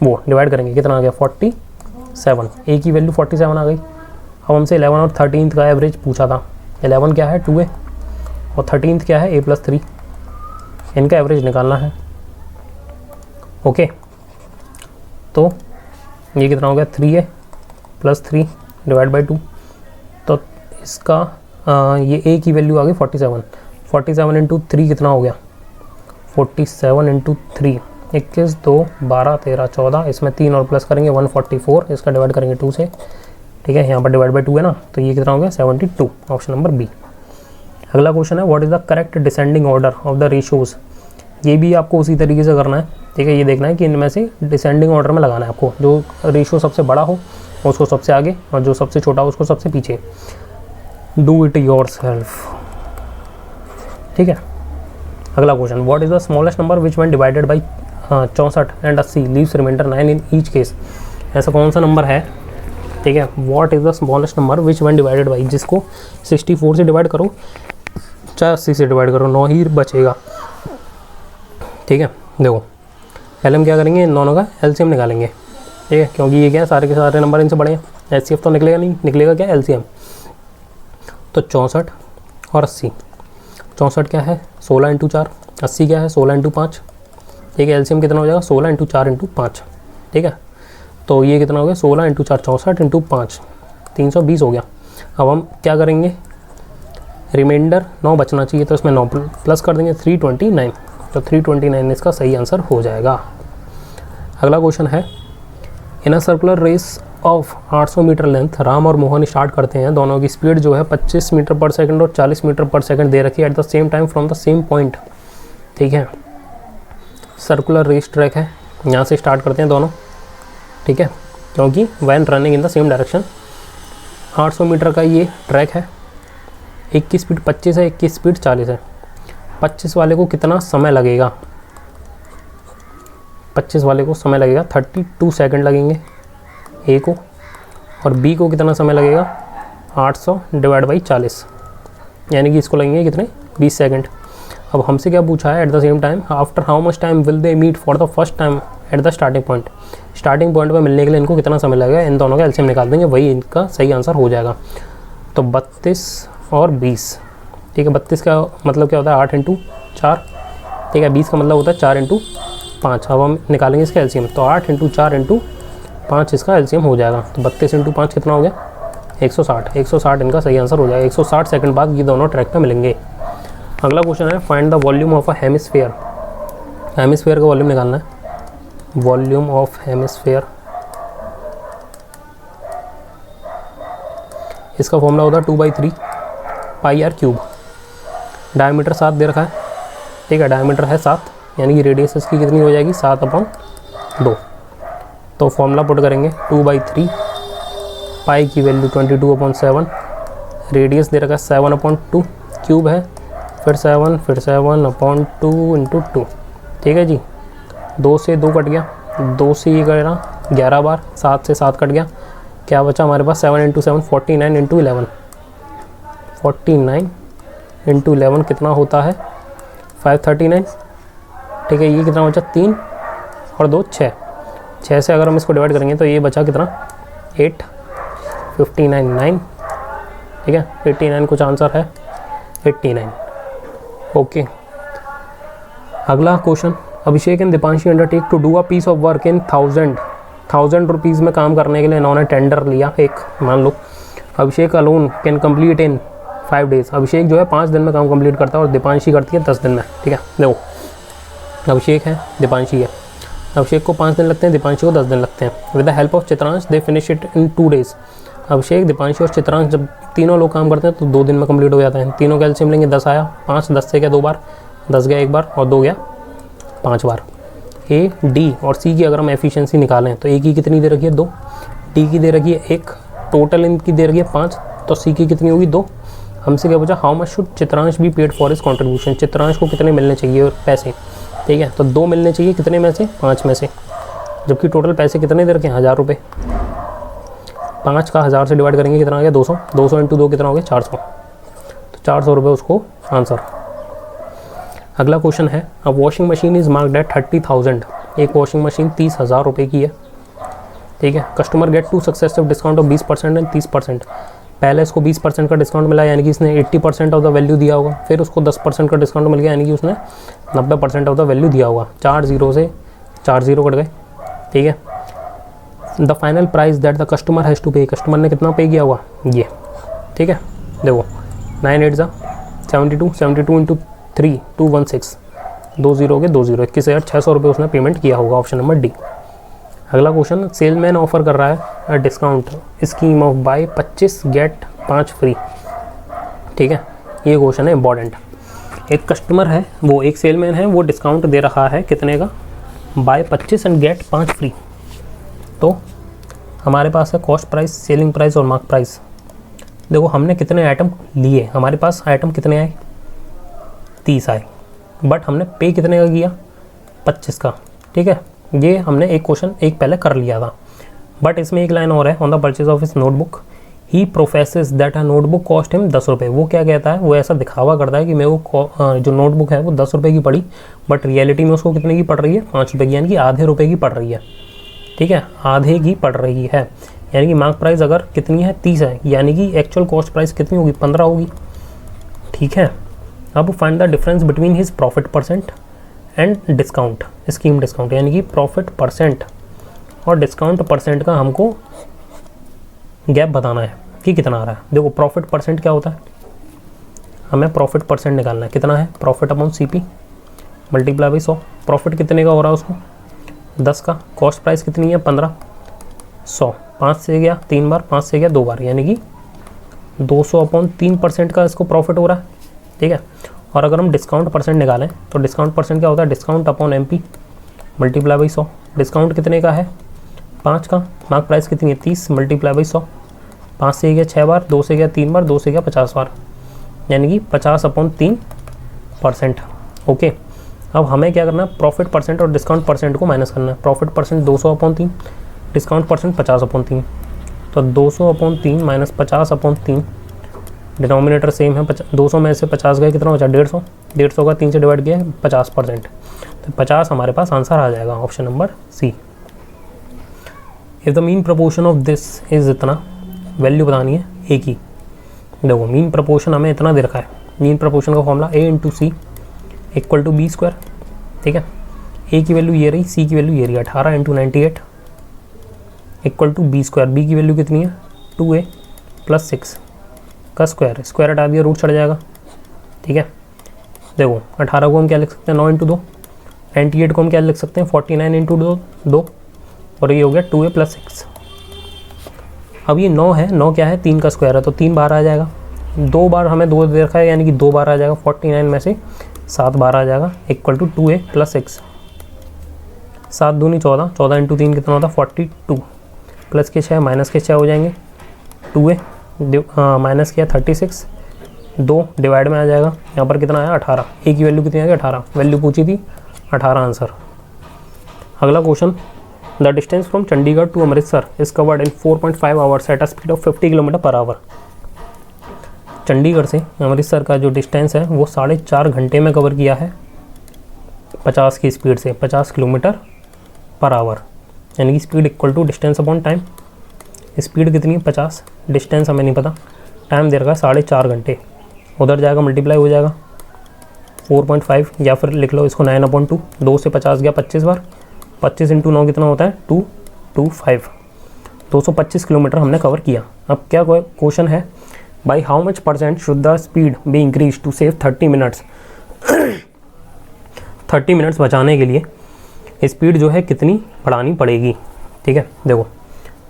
वो डिवाइड करेंगे, कितना आ गया 47, A की वैल्यू 47 आ गई। अब हमसे 11 और 13 का एवरेज पूछा था। 11 क्या है 2A और 13 क्या है A + 3, इनका एवरेज निकालना है। ओके, तो ये कितना हो गया 3A + 3 / 2, तो इसका ये A की वैल्यू आ गई 47, 47 × 3 कितना हो गया 47 × 3, 21, 2, 12, 13, 14, इसमें 3 और प्लस करेंगे 144, इसका डिवाइड करेंगे 2 से, ठीक है। यहाँ पर / 2 है ना, तो ये कितना हो गया 72, ऑप्शन नंबर बी। अगला क्वेश्चन है what is the correct descending order of the ratios. ये भी आपको उसी तरीके से करना है, ठीक है। ये देखना है कि इनमें से डिसेंडिंग ऑर्डर में लगाना है आपको, जो रेशियो सबसे बड़ा हो उसको सबसे आगे और जो सबसे छोटा हो उसको सबसे पीछे। डू इट योरसेल्फ, ठीक है। अगला question what is the smallest number which one divided by 64 and 80 leaves remainder 9 in each case. ऐसा कौन सा नंबर है, ठीक है। What is the smallest number which one divided by, जिसको 64 से डिवाइड करो चाहे 80 से डिवाइड करो 9 ही बचेगा, ठीक है। देखो पहले हम क्या करेंगे, इन दोनों का एलसीएम निकालेंगे, ठीक है, क्योंकि ये क्या है सारे के सारे नंबर इनसे बड़े हैं। एचसीएफ तो निकलेगा नहीं, निकलेगा क्या एलसीएम। तो 64 और 80, 64 क्या है 16 × 4, 80 क्या है 16 × 5, ठीक है। एलसीएम कितना हो जाएगा 16 × 4 × 5, ठीक है। तो ये कितना हो गया 16 × 4 64 × 5 320 हो गया। अब हम क्या करेंगे, रिमाइंडर 9 बचना चाहिए, तो इसमें 9 प्लस कर देंगे 329, तो 329 इसका सही आंसर हो जाएगा। अगला क्वेश्चन है in a circular race of 800 metre length Ram और मोहन स्टार्ट करते हैं, दोनों की स्पीड जो है 25 मीटर पर सेकंड और 40 मीटर पर सेकंड दे रखी है at the same time from the same point, ठीक है। सर्कुलर रेस ट्रैक है, यहाँ से स्टार्ट करते हैं दोनों, ठीक है, क्योंकि when running in the same direction. 800 metre का ये ट्रैक है, एक की स्पीड 25 है, एक की स्पीड 40 है। 25 वाले को कितना समय लगेगा, 25 वाले को समय लगेगा 32 सेकंड लगेंगे ए को, और बी को कितना समय लगेगा 800 / 40, यानी कि इसको लगेंगे कितने 20 सेकंड। अब हमसे क्या पूछा है at the same time after how much time will they meet for the first time at the starting point. Starting point पर मिलने के लिए इनको कितना समय लगेगा, इन दोनों का एलसीएम निकाल देंगे, वही इनका सही आंसर हो जाएगा। तो 32 और 20, ठीक है। 32 का मतलब क्या होता है 8 × 4, ठीक है। 20 का मतलब होता है 4 × 5। अब हम निकालेंगे इसका एलसीएम, तो 8 × 4 × 5 इसका एलसीएम हो जाएगा। तो 32 × 5 कितना हो गया 160, 160 इनका सही आंसर हो जाएगा। 160 सेकंड बाद ये दोनों ट्रैक पे मिलेंगे। अगला क्वेश्चन है find the volume of a hemisphere. Hemisphere का वॉल्यूम निकालना है, वॉल्यूम ऑफ हेमिस्फीयर, इसका फॉर्मूला होता है 2/3 πr³। डायमीटर 7 दे रखा है, ठीक है, डायमीटर है 7, यानी कि रेडियस इसकी कितनी हो जाएगी 7/2। तो फॉर्मूला पुट करेंगे 2/3, पाई की वैल्यू 22/7, रेडियस दे रखा है 7/2, क्यूब है फिर 7 फिर 7/2 × 2, ठीक है जी। 2 से 2 कट गया, 2 से ये गया 11 बार, 7 से 7 कट गया, क्या बचा हमारे पास 7 × 7 49 × 11, 49 × 11 कितना होता है 539, ठीक है। ये कितना बचा 3 और 2 6, 6 से अगर हम इसको डिवाइड करेंगे तो ये बचा कितना 8, 59 9, ठीक है। 89 कुछ आंसर है 89, ओके। अगला question Abhishek and Deepanshi undertake to do a piece of work in 1000 rupees में काम करने के लिए इन्होंने टेंडर लिया एक, मान लो Abhishek alone can complete in 5 days. Abhishek जो है 5 दिन में काम कंप्लीट करता है और दीपांशी करती है 10 दिन में, ठीक है। देखो अभिषेक है दीपांशी है, अभिषेक को 5 दिन लगते हैं, दीपांशी को 10 दिन लगते हैं। With the help of Chitransh they finish it in 2 days. Abhishek Deepanshi और चित्रांश जब तीनों लोग काम करते हैं तो 2 दिन में कंप्लीट हो जाता है। तीनों का एलसीएम लेंगे, 10 आया 5, 10 से गया 2 बार, 10 गया 1 बार और 2 गया 5 बार। ए डी और सी की अगर हम एफिशिएंसी निकालें तो ए की कितनी दे रखी है 2, डी की दे रखी है 1, टोटल इनकी दे रखी है 5, तो सी की कितनी होगी 2। हमसे क्या पूछा, how much should Chitransh be paid for his contribution, Chitransh को कितने मिलने चाहिए पैसे, ठीक है। तो 2 मिलने चाहिए, कितने में से, 5 में से, जबकि टोटल पैसे कितने दे रखे हैं, 1000 रुपये। 5 का 1000 से डिवाइड करेंगे कितना आ गया, 200, 200 इंटू 2 कितना हो गया, 400, तो 400 रुपये उसको आंसर। अगला क्वेश्चन है, a washing machine is marked at 30,000, एक वॉशिंग मशीन 30,000 रुपये की है, ठीक है। Customer get 2 successive discount of 20% and 30%, पहले इसको 20% का डिस्काउंट मिला, यानी कि इसने 80% ऑफ द वैल्यू दिया होगा, फिर उसको 10% का डिस्काउंट मिल गया, यानी कि उसने 90% ऑफ द वैल्यू दिया होगा। 4 0 से 4 0 कट गए, ठीक है। The final price that the customer has to pay, customer ने कितना पे किया हुआ, ये, ठीक है। देखो 9 8 72, 72 इंटू 3 216, 2 0 के 2 0, 21,600 रुपये उसने पेमेंट किया होगा, ऑप्शन नंबर डी। अगला क्वेश्चन, सेलमैन ऑफर कर रहा है discount scheme of buy 25 get 5 free, ठीक है। ये क्वेश्चन है इंपॉर्टेंट। एक कस्टमर है, वो एक सेलमैन है, वो डिस्काउंट दे रहा है कितने का, बाय 25 एंड गेट 5 फ्री। तो हमारे पास है कॉस्ट प्राइस, सेलिंग प्राइस और मार्क प्राइस। देखो हमने कितने आइटम लिए, हमारे पास आइटम कितने आए, 30 आए, बट हमने पे कितने का किया, 25 का, ठीक है। ये हमने एक क्वेश्चन एक पहले कर लिया था, बट इसमें एक लाइन और है, on the purchase of his notebook he प्रोफेसेस that a notebook cost him 10 रुपये। वो क्या कहता है, वो ऐसा दिखावा करता है कि मेरे को जो नोटबुक है वो 10 रुपये की पड़ी, बट रियलिटी में उसको कितने की पड़ रही है, 5 रुपये की, यानी कि आधे रुपये की पड़ रही है, ठीक है, आधे की पड़ रही है। यानी कि मार्क प्राइस अगर कितनी है, 30 है, यानी कि एक्चुअल कॉस्ट प्राइस कितनी होगी, 15 होगी, ठीक है। अब find the difference between his profit percent and discount scheme discount, यानी कि प्रॉफिट परसेंट और डिस्काउंट परसेंट का हमको गैप बताना है कि कितना आ रहा है। देखो प्रॉफिट परसेंट क्या होता है, हमें प्रॉफिट परसेंट निकालना है, कितना है, profit upon CP multiply by 100। Profit कितने का हो रहा है उसको, 10 का, कॉस्ट प्राइस कितनी है, 15, 100, 5 से गया 3 बार, 5 से गया 2 बार, यानी कि 200 अपॉन 3% का इसको प्रॉफिट हो रहा है, ठीक है। और अगर हम डिस्काउंट परसेंट निकालें तो डिस्काउंट परसेंट क्या होता है, discount upon MP multiply by 100। Discount कितने का है, 5 का, मार्क प्राइस कितनी है, 30 मल्टीप्लाई बाई 100, 5 से गया 6 बार, 2 से गया 3 बार, 2 से गया 50 बार, यानी कि 50 अपॉन 3%, ओके। अब हमें क्या करना है, प्रॉफिट परसेंट और डिस्काउंट परसेंट को माइनस करना है। Profit percent 200 upon 3, discount percent 50 upon 3, तो 200 upon 3 minus 50 upon 3, denominator same है, 200 में से 50 गए, कितना बचा, 150, 150 का 3 से डिवाइड किया 50%, तो 50 हमारे पास आंसर आ जाएगा, option number C। If the mean proportion of this is इतना, वैल्यू बतानी है A की। देखो मीन प्रपोर्शन हमें इतना दे रखा है, मीन प्रपोर्शन का formula A into C equal to B square, ठीक है। A की वैल्यू ये रही, C की वैल्यू ये रही, 18 into 98 equal to B square. B की वैल्यू कितनी है, 2A प्लस 6 का स्क्वायर, स्क्वायर हटा दिया रूट चढ़ जाएगा, ठीक है। देखो 18 को हम क्या लिख सकते हैं, 9 इंटू 2, 98 को हम क्या लिख सकते हैं, 49 इंटू 2, और ये हो गया 2A प्लस 6। अब ये 9 है, 9 क्या है, 3 का स्क्वायर है, तो 3 बार आ जाएगा, 2 बार हमें 2 दे रखा है, यानी कि 2 बार आ जाएगा, 49 में से 7 बार आ जाएगा, इक्वल टू 2A प्लस 6, 7 दूनी 14, 14 इंटू 3 कितना होता है, 42, प्लस के 6 माइनस के 6 हो जाएंगे, 2A माइनस किया 36, 2 डिवाइड में आ जाएगा, यहाँ पर कितना आया 18, A की वैल्यू कितनी आ गई 18, वैल्यू पूछी थी 18 आंसर। अगला question, the distance from Chandigarh to Amritsar is covered in 4.5 hours at a speed of 50 kilometre per hour. Chandigarh से अमृतसर का जो डिस्टेंस है वो 4.5 घंटे में कवर किया है 50 की स्पीड से, 50 किलोमीटर पर आवर, यानी कि speed equal to distance upon time. Speed कितनी है 50, डिस्टेंस हमें नहीं पता, टाइम दे रखा है 4.5 घंटे, उधर जाएगा मल्टीप्लाई हो जाएगा 4.5, या फिर लिख लो इसको 9/2, 2 से 50 गया 25 बार, 25 इंटू 9 कितना होता है 225, 225 किलोमीटर हमने कवर किया। अब क्या क्वेश्चन है, by how much percent should the speed be increase to save 30 minutes. 30 मिनट्स बचाने के लिए स्पीड जो है कितनी बढ़ानी पड़ेगी, ठीक है। देखो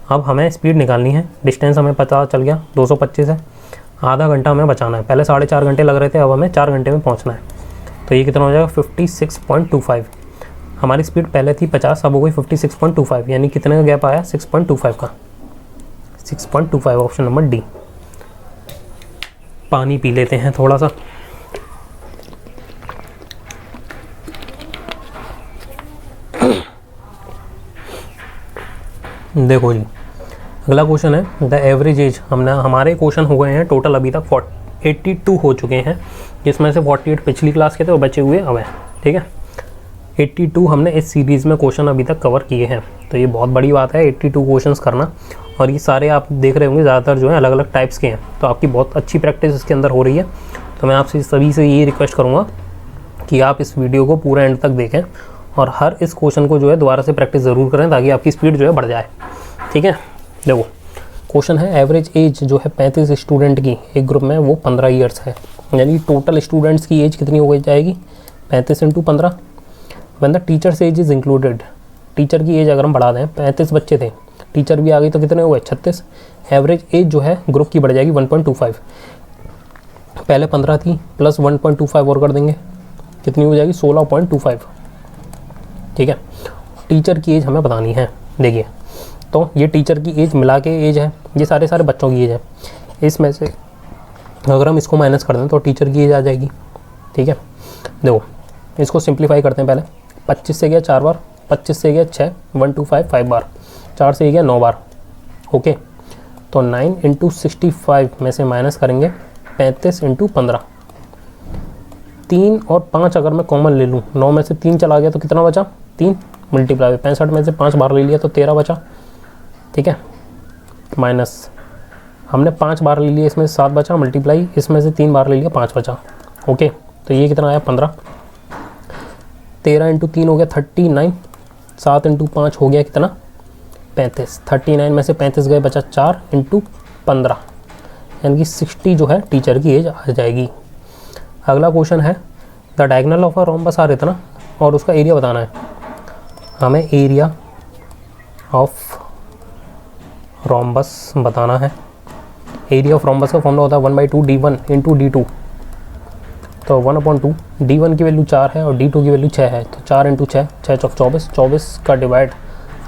अब हमें स्पीड निकालनी है, डिस्टेंस हमें पता चल गया 225 है, आधा घंटा हमें बचाना है, पहले 4.5 घंटे लग रहे थे, अब हमें 4 घंटे में पहुंचना है, तो ये कितना हो जाएगा 56.25। हमारी स्पीड पहले थी 50, अब हो गई 56.25, यानी कितने का गैप आया 6.25 का, 6.25, ऑप्शन नंबर डी। पानी पी लेते हैं थोड़ा सा। देखो जी, अगला क्वेश्चन है द एवरेज एज। हमारे क्वेश्चन हो गए हैं टोटल अभी तक 82 हो चुके हैं, जिसमें से 48 पिछली क्लास के थे और बचे हुए अब हैं। ठीक है, 82 हमने इस सीरीज़ में क्वेश्चन अभी तक कवर किए हैं, तो ये बहुत बड़ी बात है 82 क्वेश्चंस करना। और ये सारे आप देख रहे होंगे ज़्यादातर जो है अलग अलग टाइप्स के हैं, तो आपकी बहुत अच्छी प्रैक्टिस इसके अंदर हो रही है। तो मैं आपसे सभी से ये रिक्वेस्ट करूँगा कि आप इस वीडियो को पूरा एंड तक देखें और हर इस क्वेश्चन को जो है दोबारा से प्रैक्टिस ज़रूर करें, ताकि आपकी स्पीड जो है बढ़ जाए। ठीक है, देखो क्वेश्चन है एवरेज एज जो है 35 स्टूडेंट की एक ग्रुप में वो 15 ईयर्स है, यानी टोटल स्टूडेंट्स की एज कितनी हो गई जाएगी 35 × 15। When the teacher's age is included, teacher की एज अगर हम बढ़ा दें, 35 बच्चे थे, टीचर भी आ गई तो कितने हुए 36। एवरेज एज जो है ग्रुप की बढ़ जाएगी 1.25, पहले 15 थी प्लस 1.25 और कर देंगे, कितनी हो जाएगी 16.25। ठीक है, टीचर की एज हमें बतानी है। देखिए, तो ये टीचर की एज मिला के एज है, ये सारे बच्चों की एज है, इसमें से अगर हम इसको माइनस कर दें तो टीचर की एज आ जाएगी। ठीक है, देखो इसको सिंप्लीफाई करते हैं। पहले 25 से गया 4 बार, 25 से गया 6, 125 5 बार, 4 से गया 9 बार। ओके, तो 9 × 65 में से माइनस करेंगे 35 × 15। 3 और 5 अगर मैं कॉमन ले लूँ, 9 में से 3 चला गया तो कितना बचा 3, मल्टीप्लाई 65 में से 5 बार ले लिया तो 13 बचा। ठीक है, माइनस हमने 5 बार ले लिया, इसमें से 7 बचा, मल्टीप्लाई इसमें से 3 बार ले लिया 5 बचा। ओके, तो ये कितना आया 15। 13 × 3 हो गया 39, 7 × 5 हो गया कितना 35। 39 में से 35 गए, बचा 4 × 15, यानी कि 60 जो है टीचर की एज आ जाएगी। अगला क्वेश्चन है the diagonal of a rhombus are इतना, और उसका एरिया बताना है हमें। एरिया ऑफ रोम्बस बताना है। एरिया ऑफ रोम्बस का फॉर्मूला होता है 1/2 d1 × d2, तो 1/2 d1 की वैल्यू 4 है और d2 की वैल्यू 6 है, तो 4 × 6, 6 × 24, 24 का डिवाइड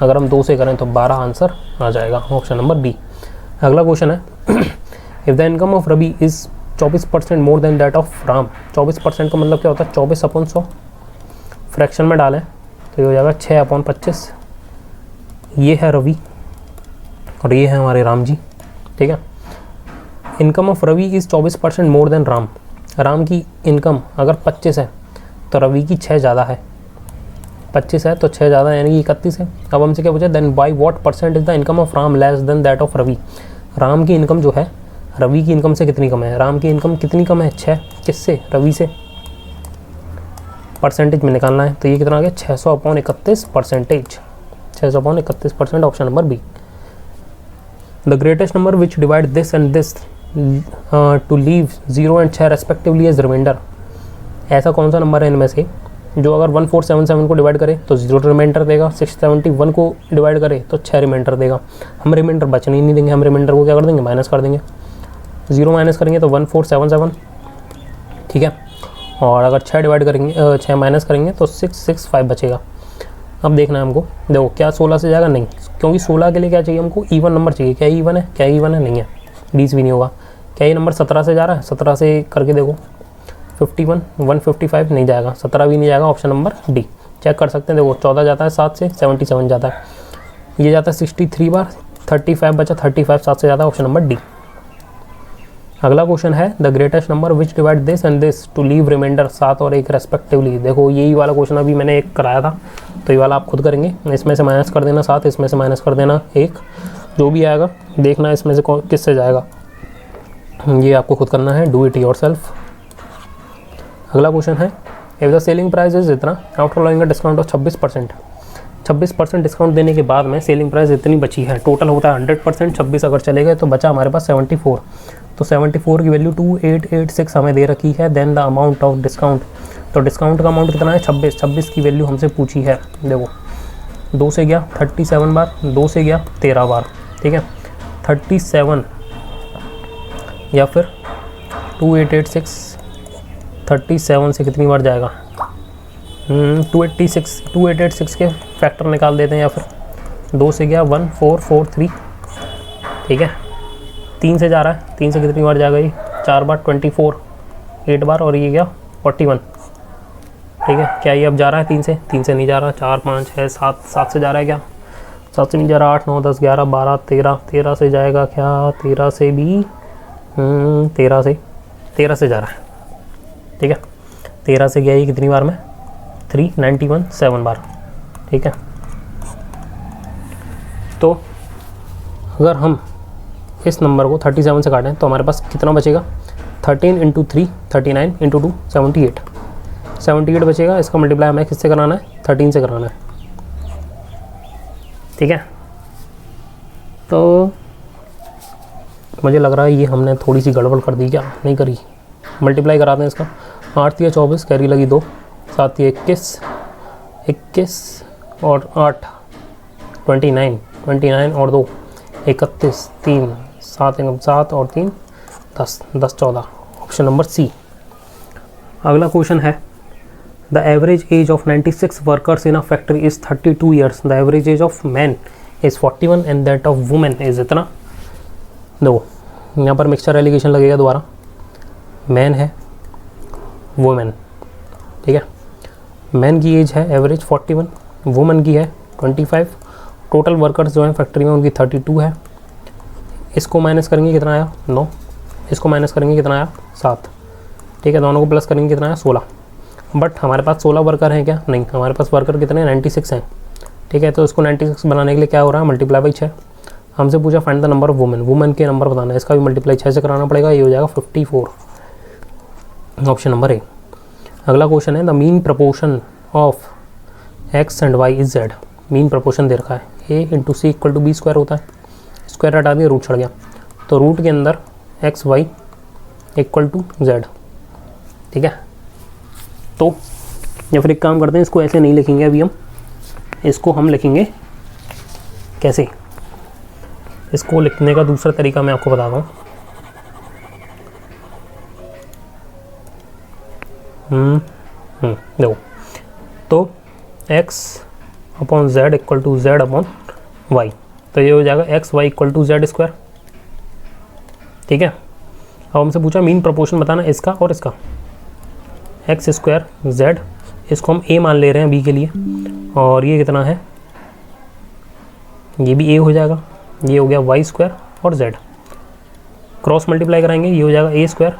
अगर हम 2 से करें तो 12 आंसर आ जाएगा, ऑप्शन नंबर बी। अगला क्वेश्चन है if the income of Ravi is 24% more than that of Ram. 24% का मतलब क्या होता है 24/100, फ्रैक्शन में डालें तो ये हो जाएगा 6/25। ये है रवि और ये है हमारे राम जी। ठीक है, income of Ravi is 24% more than Ram. Ram की इनकम अगर 25 है तो रवि की 6 ज़्यादा है, 25 है तो 6 ज़्यादा यानी कि 31 है। अब हमसे क्या पूछा, then by what percent is the income of Ram less than that of Ravi. Ram की इनकम जो है रवि की इनकम से कितनी कम है। राम की इनकम कितनी कम है 6, किससे रवि से, परसेंटेज में निकालना है, तो ये कितना आ गया 600/31%, 600/31%, option number B. The greatest number which divide this and this to leave 0 और 6 रेस्पेक्टिवली एज रिमाइंडर। ऐसा कौन सा नंबर है इनमें से जो अगर 1477 को डिवाइड करे तो 0 रिमाइंडर देगा, 671 को डिवाइड करे तो 6 रिमाइंडर देगा। हम रिमाइंडर बचने ही नहीं देंगे, हम रिमाइंडर को क्या कर देंगे माइनस कर देंगे, 0 माइनस करेंगे तो 1477। ठीक है, और अगर 6 डिवाइड करेंगे 6 माइनस करेंगे तो 665 बचेगा। अब देखना है हमको, देखो क्या 16 से जाएगा नहीं, क्योंकि 16 के लिए क्या चाहिए हमको ईवन नंबर चाहिए। क्या ईवन है, क्या ईवन है, नहीं है, 20 भी नहीं होगा। क्या ये नंबर 17 से जा रहा है, 17 से करके देखो 51, 155 नहीं जाएगा, 17 भी नहीं जाएगा, ऑप्शन नंबर डी। चेक कर सकते हैं, देखो 14 जाता है 7 से, 77 जाता है, ये जाता है 63 बार, 35 बचा, 35 7 से जाता है, ऑप्शन नंबर डी। अगला क्वेश्चन है the greatest number which divide this and this to leave remainder 7 और 1 रेस्पेक्टिवली। देखो यही वाला क्वेश्चन अभी मैंने एक कराया था, तो ये वाला आप खुद करेंगे। इसमें से माइनस कर देना 7, इसमें से माइनस कर देना 1, जो भी आएगा देखना इसमें से किससे जाएगा, ये आपको खुद करना है, डू इट योरसेल्फ। अगला क्वेश्चन है if the selling price is इतना after allowing a discount of 26%, 26% discount देने के बाद में सेलिंग प्राइस इतनी बची है, टोटल होता है 100%, 26 अगर चले गए तो बचा हमारे पास 74, तो 74 की वैल्यू 2886 हमें दे रखी है। Then the amount of discount, तो डिस्काउंट का अमाउंट कितना है 26, 26 की वैल्यू हमसे पूछी है। देखो 2 से गया 37 बार, 2 से गया 13 बार, ठीक है, 37 या फिर 2886, 37 से कितनी बार जाएगा 2886 के फैक्टर निकाल देते हैं, या फिर 2 से गया 1443, ठीक है, 3 से जा रहा है, 3 से कितनी बार जाएगा ये 4 बार 24, 8 बार, और ये क्या 41, ठीक है। क्या ये अब जा रहा है 3 से? 3 से नहीं जा रहा, 4 5 6 7, 7 से जा रहा है क्या? 7 से नहीं जा रहा, 8 9 10 11 12 13, 13 से जाएगा क्या? 13 से भी 13 से जा रहा है, ठीक है। 13 से गया ये कितनी बार में? 391, 7 बार, ठीक है। तो अगर हम इस नंबर को 37 से काटें तो हमारे पास कितना बचेगा? 13 इंटू 3 39 इंटू 2 78, 78 बचेगा। इसका मल्टीप्लाई हमें किससे कराना है? 13 से कराना है, ठीक है। तो मुझे लग रहा है ये हमने थोड़ी सी गड़बड़ कर दी, क्या नहीं करी? मल्टीप्लाई कराते हैं इसका। 8 या 24, कैरी लगी 2, 7 या 21, 21 और 8 29, 29 और 2 31, 3 7 7 और 3 10, 10 14, ऑप्शन नंबर सी। अगला क्वेश्चन है the average age of 96 workers in a factory is 32 years, the average age of man is 41 and that of women is इतना। दो यहाँ पर मिक्सचर एलिगेशन लगेगा दोबारा, मैन है वुमेन, ठीक है। मैन की एज है एवरेज 41, वुमेन की है 25, टोटल वर्कर्स जो हैं फैक्ट्री में उनकी 32 है। इसको माइनस करेंगे कितना आया? 9, इसको माइनस करेंगे कितना आया? 7, ठीक है। दोनों को प्लस करेंगे कितना आया? 16। बट हमारे पास 16 वर्कर हैं क्या? नहीं, हमारे पास वर्कर कितने? 96 हैं, ठीक है। तो इसको 96 बनाने के लिए क्या हो रहा है? Multiply by 6। हमसे पूछा find the number of women, women के नंबर बताना है, इसका भी मल्टीप्लाई 6 से कराना पड़ेगा, ये हो जाएगा 54, ऑप्शन नंबर ए। अगला क्वेश्चन है the mean proportion of X and Y is Z. Mean proportion दे रखा है A into C equal to B square होता है, स्क्वायर हटा दिया, रूट चढ़ गया, तो रूट के अंदर x y equal to z, ठीक है। तो या फिर एक काम करते हैं, इसको ऐसे नहीं लिखेंगे अभी हम, इसको हम लिखेंगे कैसे? इसको लिखने का दूसरा तरीका मैं आपको बताता हूँ। देखो, तो x upon z equal to z upon y, तो ये हो जाएगा x y equal to z square, ठीक है। अब हमसे पूछा मीन प्रोपोर्शन बताना इसका और इसका, एक्स स्क्वायर जेड, इसको हम a मान ले रहे हैं b के लिए, और ये कितना है? ये भी a हो जाएगा, ये हो गया वाई स्क्वायर और z, क्रॉस मल्टीप्लाई कराएंगे, ये हो जाएगा a square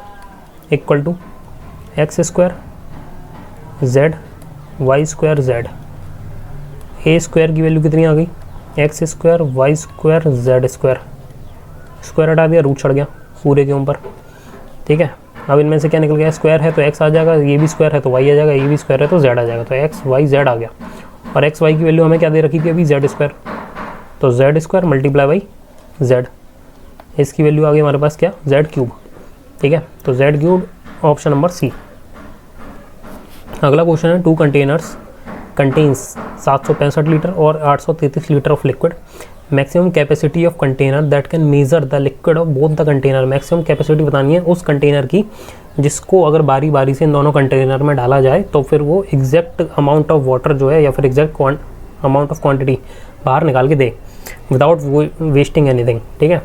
equal to x square z y square z. A square की वैल्यू कितनी आ गई? X square y square z square, square हटा दिया, रूट चढ़ गया पूरे के ऊपर, ठीक है। अब इनमें से क्या निकल गया? स्क्वायर है तो एक्स आ जाएगा, ये भी स्क्वायर है तो वाई आ जाएगा, ये भी स्क्वायर है तो जेड आ जाएगा, तो एक्स वाई जेड आ गया। और एक्स वाई की वैल्यू हमें क्या दे रखी थी अभी? जेड स्क्वायर, तो Z square multiply by Z, इसकी वैल्य65 आ गई हमारे पास क्या? जेड क्यूब, ठीक है। तो Z cube option number C. अगला क्वेश्चन है 2 कंटेनर्स कंटेन्स 765 लीटर और 833 litre of liquid, maximum capacity of container that can measure the liquid of both the container. Maximum capacity बतानी है उस कंटेनर की जिसको अगर बारी बारी से इन दोनों कंटेनर में डाला जाए तो फिर वो एग्जैक्ट अमाउंट ऑफ वाटर जो है या फिर एग्जैक्ट अमाउंट ऑफ क्वांटिटी बाहर निकाल के दे विदाउट वेस्टिंग एनीथिंग, ठीक है।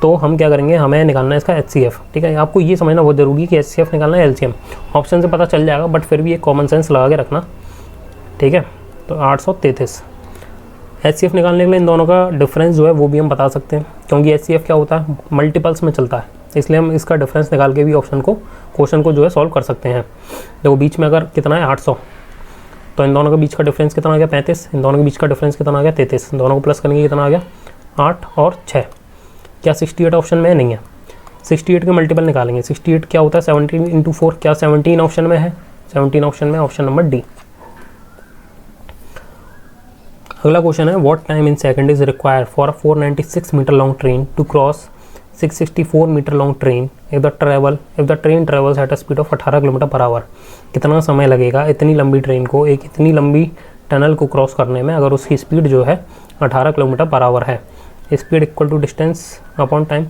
तो हम क्या करेंगे, हमें निकालना है इसका HCF, ठीक है। आपको ये समझना बहुत ज़रूरी है कि HCF निकालना है LCM, ऑप्शन से पता चल जाएगा, बट फिर भी एक कॉमन सेंस लगा के रखना, ठीक है। तो 833 HCF निकालने के लिए इन दोनों का डिफरेंस जो है वो भी हम बता सकते हैं, क्योंकि HCF क्या होता है? मल्टीपल्स में चलता है, इसलिए हम इसका डिफरेंस निकाल के भी क्वेश्चन को जो है सॉल्व कर सकते हैं। देखो बीच में अगर कितना है 800, तो इन दोनों के बीच का डिफरेंस कितना आ गया? 35, इन दोनों के बीच का डिफरेंस कितना आ गया? 33, दोनों को प्लस करेंगे कितना आ गया? 8 और 6। क्या 68 ऑप्शन में नहीं है? 68 के मल्टीपल निकालेंगे, 68 क्या होता है? 17 इंटू 4, क्या 17 ऑप्शन में है? 17 ऑप्शन में, ऑप्शन नंबर डी। अगला क्वेश्चन है what time in second is required for a 496 metre long train to cross 664 metre long train if the train travels at a speed of 18 kilometre per hour. कितना समय लगेगा इतनी लंबी train को एक इतनी लंबी टनल को क्रॉस करने में अगर उसकी स्पीड जो है 18 किलोमीटर पर आवर है? Speed equal to distance upon time,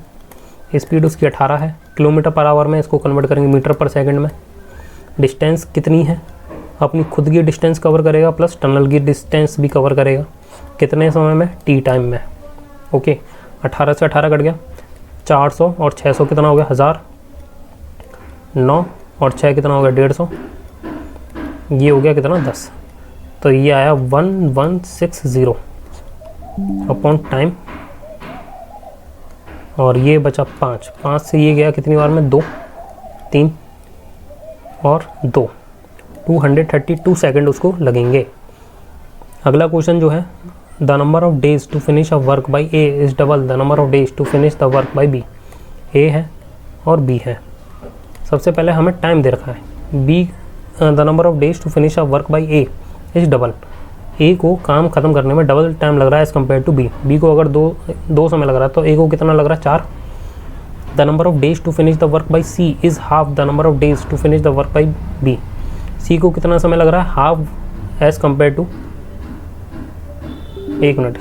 speed उसकी 18 है, किलोमीटर पर आवर में इसको कन्वर्ट करेंगे मीटर पर सेकंड में। डिस्टेंस कितनी है? अपनी खुद की डिस्टेंस कवर करेगा प्लस टनल की डिस्टेंस भी कवर करेगा, कितने समय में? टी टाइम में, ओके। 18 से 18 कट गया, 400 और 600 कितना हो गया? 1000, 9 और 6 कितना हो गया 150, ये हो गया कितना 10, तो ये आया 1160 अपॉन टाइम, और ये बचा 5 से ये गया कितनी बार में 2 3 और 2, 232 सेकेंड उसको लगेंगे। अगला क्वेश्चन जो है, the number of days to finish a work by A is double the number of days to finish the work by B. A है और बी है। सबसे पहले हमें टाइम दे रखा है, B the number of days to finish a work by A is double, A को काम ख़त्म करने में डबल टाइम लग रहा है as compare to B. B को अगर दो समय लग रहा है तो ए को कितना लग रहा है 4। The number of days to finish the work by C is half the number of days to finish the work by B. C को कितना समय लग रहा है half as compare to, 1 minute,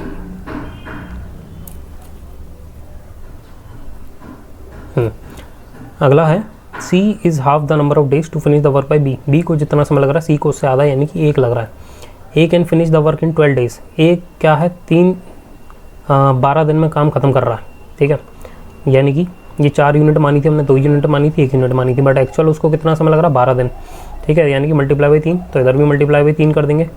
अगला है C is half the number of days to finish the work by B. B को जितना समय लग रहा है सी को उससे आधा यानी कि 1 लग रहा है। A can finish the work in 12 days. A क्या है 12 दिन में काम खत्म कर रहा है, ठीक है, यानी कि ये 4 यूनिट मानी थी हमने, 2 यूनिट मानी थी, 1 यूनिट मानी थी, बट एक्चुअल उसको कितना समय लग रहा है 12 दिन, ठीक है, यानी कि मल्टीप्लाई बाई 3, तो इधर भी मल्टीप्लाई बाई 3 कर देंगे,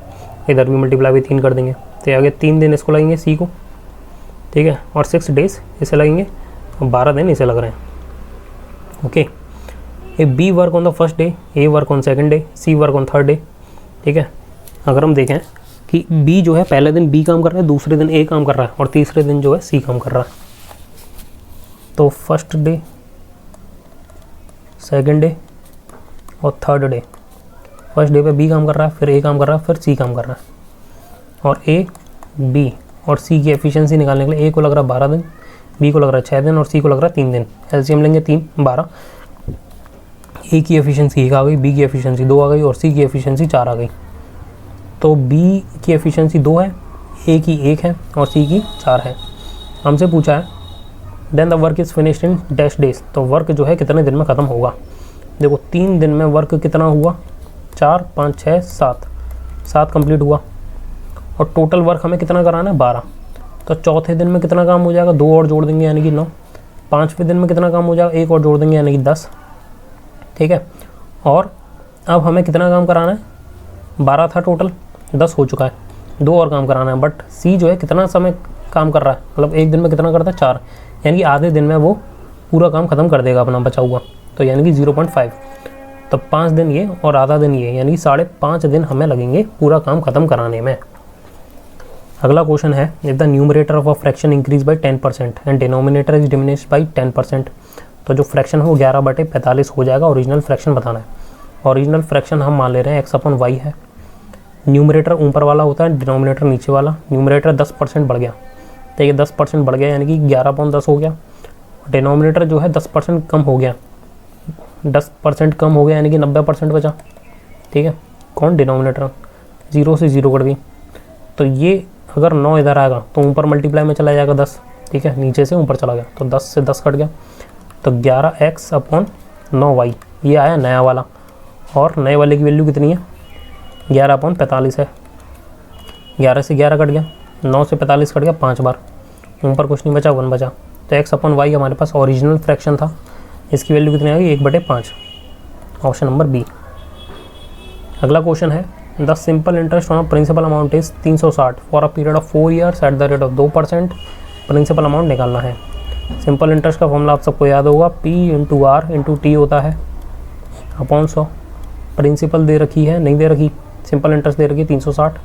इधर भी मल्टीप्लाई बाई 3 कर देंगे, तो आगे 3 दिन इसको लगेंगे सी को, ठीक है, और 6 डेज इसे लगेंगे, 12 दिन इसे लग रहे हैं। Okay, A B work on the first day, A work on second day, C work on third day, ठीक है। अगर हम देखें कि बी जो है पहले दिन बी काम कर रहा है, दूसरे दिन ए काम कर रहा है, और तीसरे दिन जो है सी काम कर रहा है, तो फर्स्ट डे, सेकंड डे और थर्ड डे, फर्स्ट डे पे बी काम कर रहा है, फिर ए काम कर रहा है, फिर सी काम कर रहा है, और ए बी और सी की एफिशिएंसी निकालने के लिए ए को लग रहा है 12 दिन, बी को लग रहा है 6 दिन और सी को लग रहा है 3 दिन। एलसीएम लेंगे 3 12, ए की एफिशिएंसी 1 आ गई, बी की एफिशिएंसी 2 आ गई और सी की एफिशिएंसी 4 आ गई। तो बी की एफिशिएंसी 2 है, ए की 1 है और सी की 4 है। हमसे पूछा है then the work is finished in dash days, तो वर्क जो है कितने दिन में ख़त्म होगा। देखो 3 दिन में वर्क कितना हुआ, 4 5 6 7 कंप्लीट हुआ, और टोटल वर्क हमें कितना कराना है 12, तो चौथे दिन में कितना काम हो जाएगा, 2 और जोड़ देंगे यानी कि 9, 5वें दिन में कितना काम हो जाएगा, 1 और जोड़ देंगे यानी कि 10, ठीक है। और अब हमें कितना काम कराना है, 12 था टोटल, 10 हो चुका है, 2 और काम कराना है। बट सी जो है कितना समय काम कर रहा है, मतलब एक दिन में कितना करता है 4, यानी कि आधे दिन में वो पूरा काम ख़त्म कर देगा अपना बचा हुआ, तो यानी कि 0.5, तो 5 दिन ये और आधा दिन ये, यानी कि 5.5 दिन हमें लगेंगे पूरा काम ख़त्म कराने में। अगला क्वेश्चन है, if the numerator of a fraction increase by 10% and denominator is diminished by 10%, तो जो फ्रैक्शन है वो 11/45 हो जाएगा। ओरिजिनल फ्रैक्शन बताना है। ओरिजिनल फ्रैक्शन हम मान ले रहे हैं x/y है, न्यूमरेटर ऊपर वाला होता है, डिनोमिनेटर नीचे वाला। न्यूमरेटर 10% बढ़ गया, तो ये 10% बढ़ गया यानी कि 11/10 हो गया। डिनोमिनेटर जो है 10% कम हो गया, 10% कम हो गया यानी कि 90% बचा, ठीक है। कौन, डिनोमिनेटर, 0 से 0 कट गई, तो ये अगर 9 इधर आएगा तो ऊपर मल्टीप्लाई में चला जाएगा 10, ठीक है, नीचे से ऊपर चला गया तो 10 से 10 कट गया, तो 11x/9y ये आया नया वाला। और नए वाले की वैल्यू कितनी है, 11/45 है, 11 से 11 कट गया, 9 से 45 कट गया 5 बार, ऊपर कुछ नहीं बचा, 1 बचा, तो x/y हमारे पास ओरिजिनल फ्रैक्शन था, इसकी वैल्यू कितनी आ गई 1/5, ऑप्शन नंबर बी। अगला क्वेश्चन है, the simple interest on principal amount is 360 for a period of 4 years at the rate of 2%। Principal amount निकालना है। सिंपल इंटरेस्ट का फॉर्मूला आप सबको याद होगा, P × R × T होता है अपॉन 100। प्रिंसिपल दे रखी है, नहीं दे रखी, सिंपल इंटरेस्ट दे रखी है 360,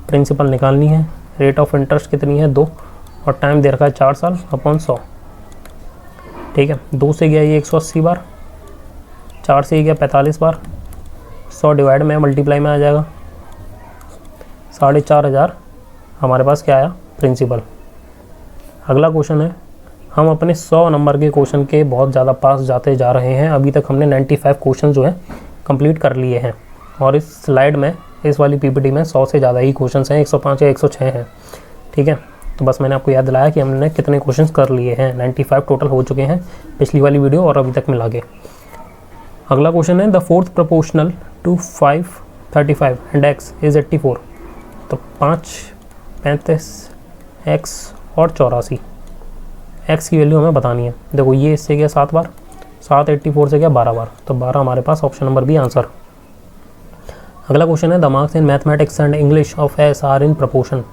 प्रिंसिपल निकालनी है, रेट ऑफ इंटरेस्ट कितनी है 2 और टाइम दे रखा है 4 साल अपॉन 100, ठीक है। 2 से गया ये 180 बार, 4 से गया 45 बार, 100 डिवाइड में मल्टीप्लाई में आ जाएगा, 4500 हमारे पास क्या आया, प्रिंसिपल। अगला क्वेश्चन है, हम अपने 100 नंबर के क्वेश्चन के बहुत ज़्यादा पास जाते जा रहे हैं। अभी तक हमने 95 क्वेश्चन जो है कंप्लीट कर लिए हैं, और इस स्लाइड में, इस वाली पीपीटी में 100 से ज़्यादा ही क्वेश्चन हैं, 105 या 106 हैं, ठीक है। तो बस मैंने आपको याद दिलाया कि हमने कितने क्वेश्चन कर लिए हैं, 95 टोटल हो चुके हैं पिछली वाली वीडियो और अभी तक मिला के। अगला क्वेश्चन है, the fourth proportional to 535 and x is 84, तो 5 35 x और 84, x की वैल्यू हमें बतानी है। देखो ये इससे गया 7 बार, 7 84 से क्या 12 बार, तो 12 हमारे पास ऑप्शन नंबर बी आंसर। अगला क्वेश्चन है the marks in mathematics and English of S R in proportion.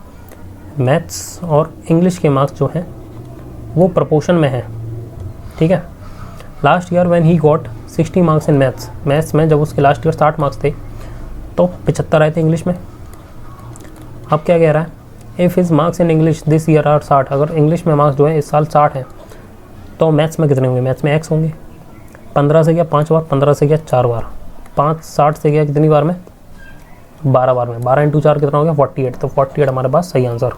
Maths और इंग्लिश के मार्क्स जो हैं वो प्रपोर्शन में हैं, ठीक है। Last year when he got 60 marks in maths में जब उसके लास्ट ईयर 60 मार्क्स थे तो 75 आए थे इंग्लिश में। अब क्या कह रहा है, if his marks in English this year are 60, अगर इंग्लिश में मार्क्स जो है इस साल 60 हैं तो मैथ्स में कितने होंगे, मैथ्स में x होंगे। 15 से गया 5 बार, 15 से गया 4 बार, 5 60 से गया कितनी बार में, 12 बार में, 12 × 4 कितना हो गया 48, तो 48 हमारे पास सही आंसर।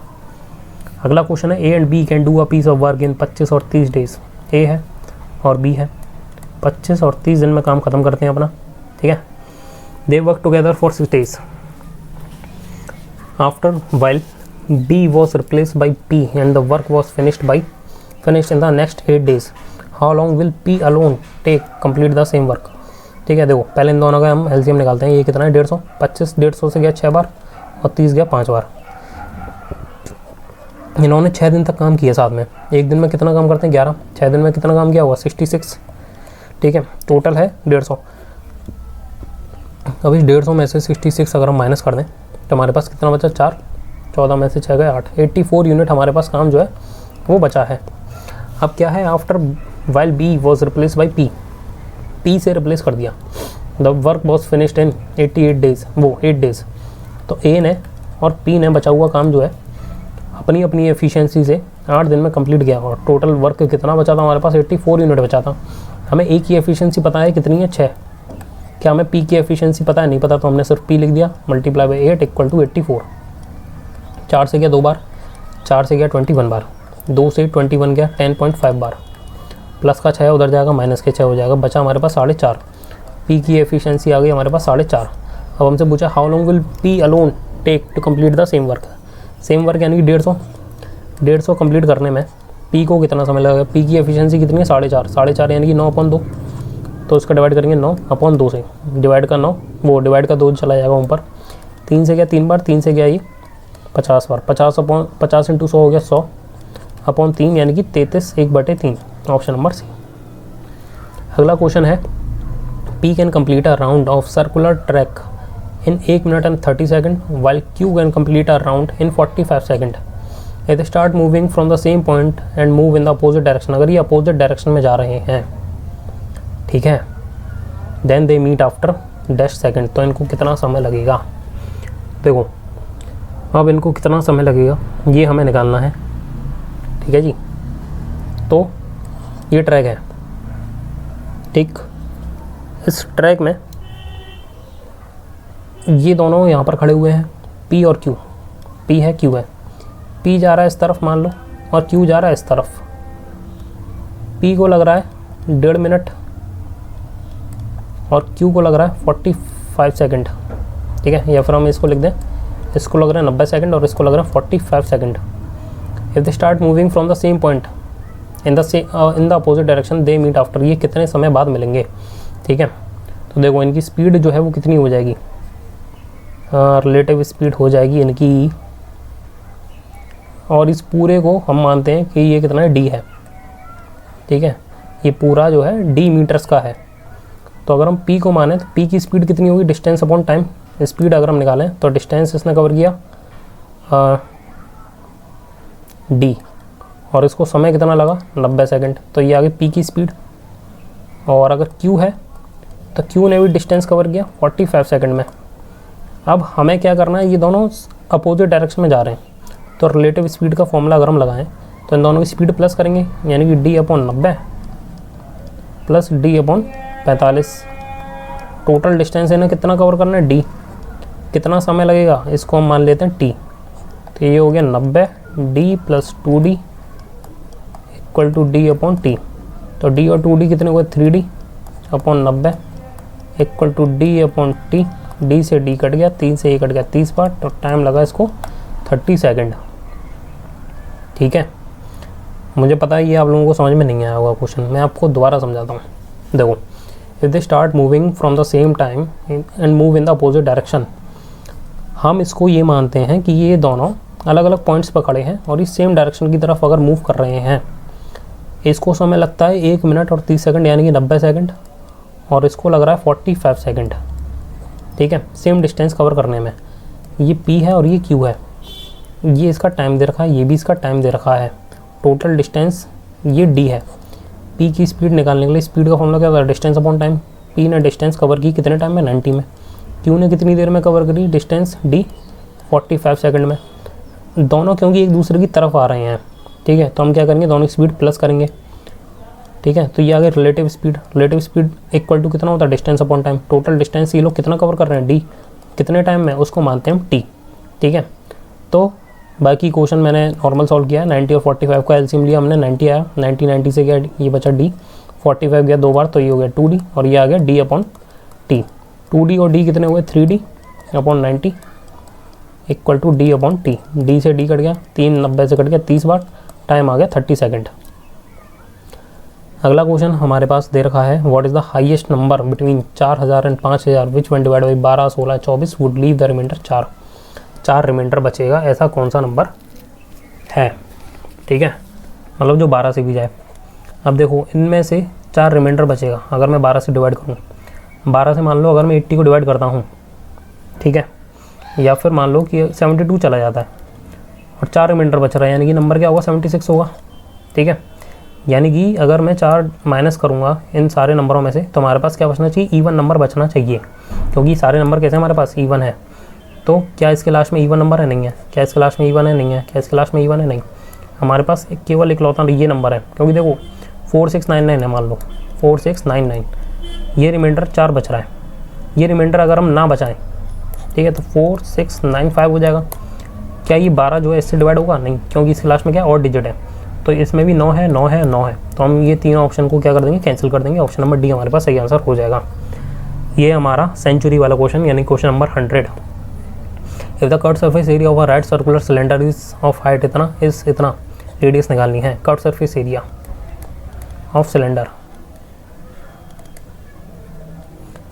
अगला क्वेश्चन है A and B can do a piece of work in 25 और 30 डेज। ए है और बी है, 25 और 30 दिन में काम ख़त्म करते हैं अपना, ठीक है। They work together for 6 days after while B was replace by P and the work was finished in the next 8 days। How long will P alone take complete the same work. ठीक है, देखो पहले इन दोनों का हम LCM निकालते हैं। ये कितना है 150, 25 150 से गया 6 बार और 30 गया 5 बार। इन्होंने 6 दिन तक काम किया साथ में, एक दिन में कितना काम करते हैं 11, 6 दिन में कितना काम किया हुआ 66, ठीक है। टोटल है 150। अब इस 150 में से 66 अगर हम माइनस कर दें तो हमारे पास कितना बचा 4, 14 में से 6 गए 8, 84 यूनिट हमारे पास काम जो है वो बचा है। अब क्या है, after while B was replace by P से रिप्लेस कर दिया, the work was finished in 88 days, वो 8 days। तो ए ने और पी ने बचा हुआ काम जो है अपनी अपनी एफिशिएंसी से 8 दिन में कंप्लीट किया और टोटल वर्क कितना बचा था हमारे पास 84 यूनिट बचा था। हमें ए की एफिशिएंसी पता है कितनी है 6, क्या हमें पी की एफिशिएंसी पता है, नहीं पता, तो हमने सिर्फ पी लिख दिया, मल्टीप्लाई बाई 8 इक्वल टू 84। 4 से गया 2 बार, 4 से गया 21 बार, 2 से 21 गया 10.5 बार, प्लस का 6 उधर जाएगा, माइनस के 6 हो जाएगा, बचा हमारे पास 4.5। पी की एफिशिएंसी आ गई हमारे पास 4.5। अब हमसे पूछा how long will P alone take to complete the same work यानी कि 150 कंप्लीट करने में पी को कितना समय लगेगा। पी की एफिशिएंसी कितनी है 4.5 यानी कि 9/2, तो इसका डिवाइड करेंगे 9/2 से, डिवाइड का 9 वो डिवाइड का 2 चला जाएगा ऊपर। 3 से गया 3 बार, 3 से गया ये 50 बार, 50 × 100 हो गया 100/3 यानी कि 33 1/3, ऑप्शन नंबर सी। अगला क्वेश्चन है P can complete a round of circular track in 1 minute and 30 seconds while Q can complete a round in 45 seconds. They start moving from the same point and move in the opposite direction. अगर ये opposite direction में जा रहे हैं, ठीक है, then they meet after dash second, तो इनको कितना समय लगेगा। देखो अब इनको कितना समय लगेगा ये हमें निकालना है, ठीक है जी। तो ये ट्रैक है, ठीक, इस ट्रैक में ये दोनों यहाँ पर खड़े हुए हैं P और Q, P है Q है, P जा रहा है इस तरफ मान लो और Q जा रहा है इस तरफ। P को लग रहा है 1.5 मिनट और Q को लग रहा है 45 सेकंड, ठीक है, या फिर हम इसको लिख दें, इसको लग रहा है 90 सेकंड और इसको लग रहा है 45 second. If they start moving from the same point in the opposite direction they meet after, ये कितने समय बाद मिलेंगे, ठीक है। तो देखो इनकी स्पीड जो है वो कितनी हो जाएगी, रिलेटिव स्पीड हो जाएगी इनकी, और इस पूरे को हम मानते हैं कि ये कितना है d है, ठीक है, ये पूरा जो है d मीटर्स का है। तो अगर हम p को माने तो p की स्पीड कितनी होगी, डिस्टेंस अपॉन टाइम, स्पीड अगर हम निकालें तो डिस्टेंस इसने कवर किया d और इसको समय कितना लगा 90 सेकंड, तो ये आगे p की स्पीड। और अगर q है तो q ने भी डिस्टेंस कवर किया 45 सेकंड में। अब हमें क्या करना है, ये दोनों अपोजिट डायरेक्शन में जा रहे हैं, तो रिलेटिव स्पीड का फॉर्मूला अगर हम लगाएं तो इन दोनों की स्पीड प्लस करेंगे यानी कि d/90 plus d/45। Total distance इन्हें कितना कवर करना है d, कितना समय लगेगा इसको हम मान लेते हैं t, तो ये हो गया 90 d + 2d equal to d/t। तो d और 2d कितने हुए 3d/90 equal to d/t। d से d कट गया, 3 से a कट गया 30 बार, तो टाइम लगा इसको 30 सेकंड, ठीक है। मुझे पता है ये आप लोगों को समझ में नहीं आया होगा क्वेश्चन, मैं आपको दोबारा समझाता हूँ। देखो if they start moving from the same time and move in the opposite direction, हम इसको ये मानते हैं कि ये दोनों अलग अलग पॉइंट्स पर खड़े हैं और इस सेम डायरेक्शन की तरफ अगर मूव कर रहे हैं, इसको समय लगता है 1 मिनट और 30 सेकंड यानी कि 90 सेकंड, और इसको लग रहा है 45 सेकंड। ठीक है, सेम डिस्टेंस कवर करने में। ये P है और ये Q है, ये इसका टाइम दे रखा है, ये भी इसका टाइम दे रखा है। टोटल डिस्टेंस ये D है। P की स्पीड निकालने के लिए स्पीड का फॉर्मूला क्या होता है, डिस्टेंस अपॉन टाइम। P ने डिस्टेंस कवर की कितने टाइम में, 90 में। Q ने कितनी देर में कवर करी डिस्टेंस, D 45 सेकंड में। दोनों क्योंकि एक दूसरे की तरफ आ रहे हैं, ठीक है, तो हम क्या करेंगे, दोनों की स्पीड प्लस करेंगे। ठीक है, तो ये आ गया relative speed. Relative speed equal to कितना होता है, distance upon time. Total distance ये लोग कितना कवर कर रहे हैं, D कितने टाइम में, उसको मानते हैं हम T। ठीक है, तो बाकी क्वेश्चन मैंने नॉर्मल सॉल्व किया है। 90 और 45 का एलसीएम लिया हमने, 90 आया। 90 से गया ये बचा D, 45 गया 2 बार तो ये हो गया 2D, और ये आ गया D अपॉन T। 2D और D कितने हुए, 3D upon 90 equal to D upon T। D से D कट गया, 3 90 से कट गया 30 बार, टाइम आ गया 30 सेकेंड। अगला क्वेश्चन हमारे पास दे रखा है, what is the highest number between 4000 and 5000 which one divide by 12, 16, 24 would leave the remainder 4 remainder बचेगा, ऐसा कौन सा नंबर है। ठीक है, मतलब जो 12 से भी जाए। अब देखो इनमें से 4 रिमाइंडर बचेगा, अगर मैं 12 से डिवाइड करूँ, 12 से मान लो अगर मैं 80 को डिवाइड करता हूँ, ठीक है, या फिर मान लो कि 72 चला जाता है और 4 रिमाइंडर बच रहा है, यानी कि नंबर क्या होगा, 76 होगा। ठीक है, यानी कि अगर मैं 4 माइनस करूँगा इन सारे नंबरों में से, तो हमारे पास क्या बचना चाहिए, ईवन नंबर बचना चाहिए, क्योंकि सारे नंबर कैसे हमारे पास ईवन है। तो क्या इसके लास्ट में ईवन नंबर है, नहीं है। क्या इसके लास्ट में ईवन है, नहीं है। क्या इसके लास्ट में ईवन है, नहीं। हमारे पास केवल इकलौता ये नंबर है, क्योंकि देखो 4699 है, मान लो 4699, ये रिमाइंडर 4 बच रहा है। ये रिमाइंडर अगर हम ना बचाएं, ठीक है, तो 4695 हो जाएगा। क्या ये 12 जो है इससे डिवाइड होगा, नहीं, क्योंकि इसके लास्ट में क्या और डिजिट है, तो इसमें भी 9 है, 9 है, 9 है, तो हम ये तीनों ऑप्शन को क्या कर देंगे, कैंसिल कर देंगे। ऑप्शन नंबर डी हमारे पास सही आंसर हो जाएगा। ये हमारा सेंचुरी वाला क्वेश्चन, यानी question number 100। If the cut surface area of a right circular cylinder is of height इतना, इस इतना, रेडियस निकालनी है। Cut surface area of cylinder,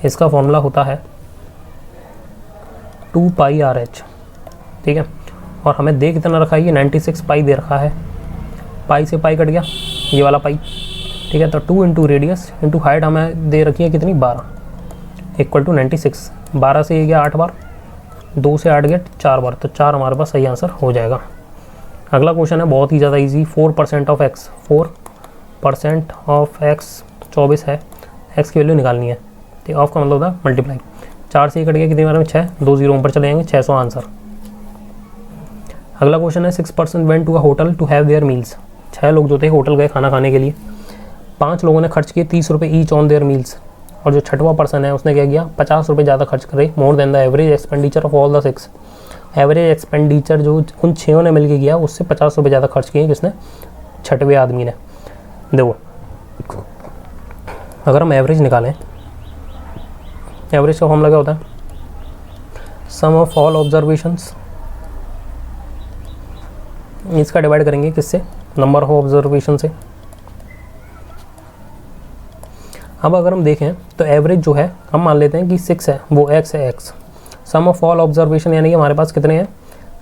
इसका फॉर्मूला होता है 2 पाई RH। ठीक है, और हमें दे कितना रखा है, ये 96 पाई दे रखा है। पाई से पाई कट गया, ये वाला पाई। ठीक है, तो 2 इंटू रेडियस इंटू हाइट हमें दे रखी है कितनी, 12 इक्वल टू 96। 12 से ये गया 8 बार, 2 से 8 गया 4 बार, तो 4 हमारे पास सही आंसर हो जाएगा। अगला क्वेश्चन है बहुत ही ज़्यादा easy. 4% of x, 4% of x 24 है, x की वैल्यू निकालनी है। ठीक, ऑफ का मतलब होता है मल्टीप्लाई। 4 से कट गया कितनी बार में, 6, 2 0 ऊपर चले जाएंगे, 600 आंसर। अगला क्वेश्चन है 6% went to a hotel to have their meals. 6 लोग जो थे होटल गए खाना खाने के लिए, 5 लोगों ने खर्च किए 30 रुपये ईच ऑन देयर मील्स, और जो 6वां पर्सन है उसने क्या किया, 50 रुपये ज़्यादा खर्च करे, more than the average expenditure of all the 6। Average expenditure जो उन 6 ने मिलकर किया उससे 50 रुपये ज़्यादा खर्च किए किसने, 6वें आदमी ने। देखो अगर हम एवरेज निकालें, एवरेज का फॉर्मूला क्या होता है, सम ऑफ ऑल ऑब्जर्वेशंस, इसका डिवाइड करेंगे किससे, नंबर ऑफ ऑब्जर्वेशन से। अब अगर हम देखें तो एवरेज जो है हम मान लेते हैं कि 6 है, वो x है, x। Sum of all observation यानी कि हमारे पास कितने हैं,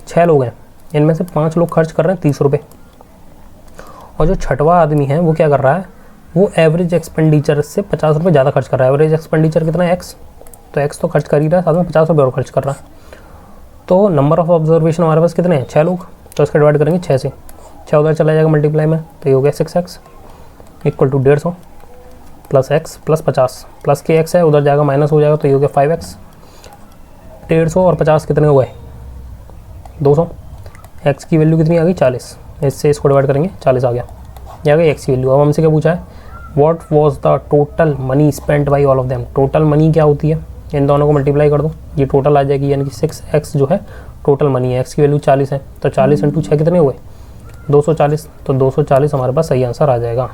6 लोग हैं, इनमें से 5 लोग खर्च कर रहे हैं 30 रुपये, और जो 6वां आदमी है वो क्या कर रहा है, वो एवरेज एक्सपेंडिचर से 50 रुपये ज़्यादा खर्च कर रहा है। एवरेज एक्सपेंडिचर कितना है, x, तो x तो खर्च कर ही रहा है, साथ में 50 रुपये और खर्च कर रहा है। तो नंबर ऑफ ऑब्जर्वेशन हमारे पास कितने हैं, 6 लोग, तो इसका डिवाइड करेंगे 6 से, 6 उधर चला जाएगा मल्टीप्लाई में, तो ये हो गया 6x equal to 150 plus x plus 50 plus के x है, उधर जाएगा माइनस हो जाएगा, तो ये हो गया 5x। 150 और 50 कितने हो गए, 200। x की वैल्यू कितनी आ गई, 40, इससे इसको डिवाइड करेंगे 40 आ गया, ये आ गई x की वैल्यू। अब हमसे क्या पूछा है, what was the total money spent by all of them. Total money क्या होती है, इन दोनों को मल्टीप्लाई कर दो, ये टोटल आ जाएगी, यानी कि 6x जो है टोटल मनी है, x की वैल्यू 40 है, तो 40 इंटू 6 कितने हुए, 240, तो 240 हमारे पास सही आंसर आ जाएगा।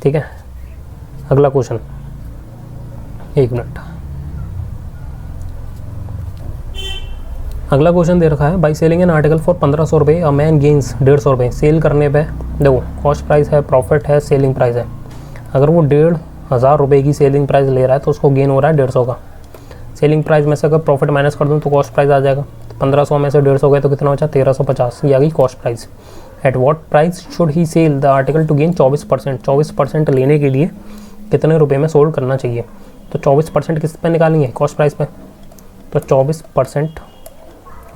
ठीक है, अगला क्वेश्चन, 1 मिनट। अगला क्वेश्चन दे रखा है, by selling an article for 1500 रुपये अ मैन गेन्स 150 रुपये। सेल करने पे देखो कॉस्ट प्राइस है, प्रॉफिट है, सेलिंग प्राइस है। अगर वो 1500 रुपये की सेलिंग प्राइस ले रहा है तो उसको गेन हो रहा है 150 का। सेलिंग प्राइस में से अगर प्रॉफिट माइनस कर दूँ तो कॉस्ट प्राइस आ जाएगा, तो 1500 में से 150 गए तो कितना बचा, 1350, ये आ गई cost price. At what price should he sell the article to gain 24%। 24% लेने के लिए कितने रुपए में सोल्ड करना चाहिए। तो 24% किस पे निकालेंगे, कॉस्ट प्राइस पे। तो 24%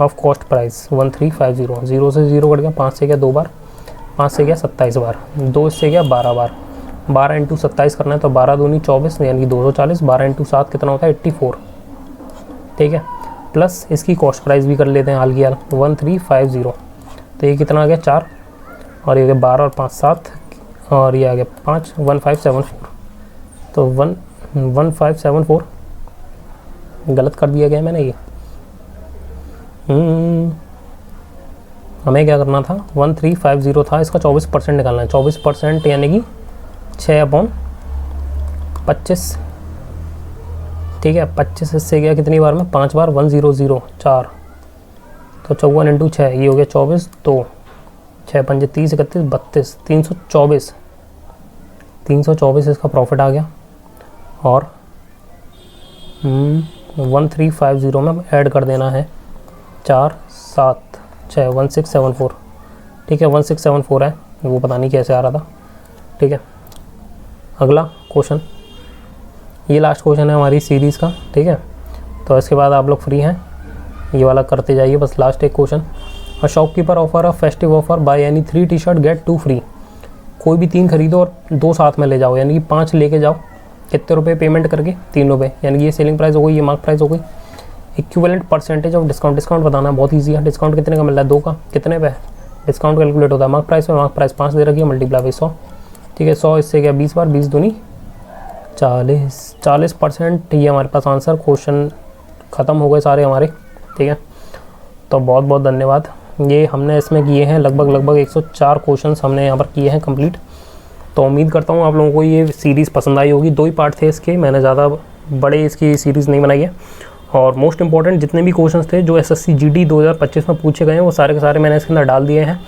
ऑफ कॉस्ट प्राइस 1350, 0 से 0 कट गया, 5 से गया 2 बार, 5 से गया 27 बार, 2 से गया 12 बार, 12 इंटू 27 करना है तो 12 दूनी 24 यानी कि 240, 12 इंटू 7 कितना होता है 84, ठीक है। प्लस इसकी कॉस्ट प्राइस भी कर लेते हैं हाल की हाल 1350, तो ये कितना आ गया 4 और ये 12 और 5 7 और ये आ गया 5 1574, तो 1574 गलत कर दिया गया मैंने ये। हमें क्या करना था 1350 था, इसका 24% निकालना है। 24% यानी कि 6/25, ठीक है। 25 इससे गया कितनी बार में 5 बार, 100 4, तो 54 इंटू 6 ये हो गया 24, तो 6 पंजे 30 31 32 324 इसका प्रॉफिट आ गया। और 1350 में ऐड कर देना है 4 7 6 1674, ठीक है 1674 है, वो पता नहीं कैसे आ रहा था, ठीक है। अगला क्वेश्चन, ये लास्ट क्वेश्चन है हमारी सीरीज़ का, ठीक है। तो इसके बाद आप लोग फ्री हैं, ये वाला करते जाइए बस, लास्ट एक question. A shopkeeper offer a festive offer buy any 3 T shirt get 2 free. कोई भी 3 खरीदो और 2 साथ में ले जाओ, यानी कि 5 लेके जाओ। कितने रुपए पेमेंट करके, 3 रुपये, यानी कि ये सेलिंग प्राइस हो गई, ये मार्क प्राइस हो गई। Equivalent percentage of discount, discount बताना है बहुत ईजी है। डिस्काउंट कितने का मिल रहा है, 2 का, कितने पे डिस्काउंट कैलकुलेट होता है मार्क प्राइस में, मार्क प्राइस 5 दे रखी है, मल्टीप्लाई बाई 100, ठीक है। 100 इससे गया 20 बार, 20 दूनी 40%। ये हमारे पास आंसर, क्वेश्चन ख़त्म हो गए सारे हमारे, ठीक है। तो बहुत बहुत धन्यवाद। ये हमने इसमें किए हैं लगभग 104 क्वेश्चंस हमने यहाँ पर किए हैं कंप्लीट। तो उम्मीद करता हूँ आप लोगों को ये सीरीज़ पसंद आई होगी। 2 ही पार्ट थे इसके, मैंने ज़्यादा बड़े इसकी सीरीज़ नहीं बनाई है। और मोस्ट इंपॉर्टेंट जितने भी क्वेश्चंस थे जो SSC GD 2025 में पूछे गए हैं वो सारे के सारे मैंने इसके अंदर डाल दिए हैं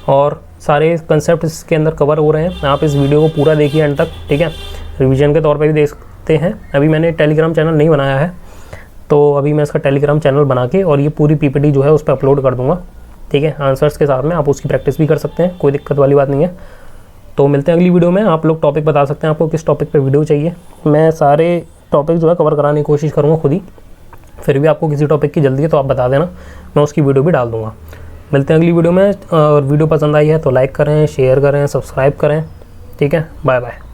और सारे कंसेप्ट इसके अंदर कवर हो रहे हैं। आप इस वीडियो को पूरा देखिए एंड तक, ठीक है। रिवीजन के तौर पे भी देखते हैं। अभी मैंने टेलीग्राम चैनल नहीं बनाया है, तो अभी मैं इसका टेलीग्राम चैनल बना के और ये पूरी PPT जो है उस पर अपलोड कर दूँगा, ठीक है। आंसर्स के साथ में आप उसकी प्रैक्टिस भी कर सकते हैं, कोई दिक्कत वाली बात नहीं है। तो मिलते हैं अगली वीडियो में। आप लोग टॉपिक बता सकते हैं आपको किस टॉपिक पे वीडियो चाहिए। मैं सारे टॉपिक जो है कवर कराने की कोशिश करूँगा खुद ही। फिर भी आपको किसी टॉपिक की जल्दी है तो आप बता देना, मैं उसकी वीडियो भी डाल दूँगा। मिलते हैं अगली वीडियो में। और वीडियो पसंद आई है तो लाइक करें, शेयर करें, सब्सक्राइब करें, ठीक है। Bye bye.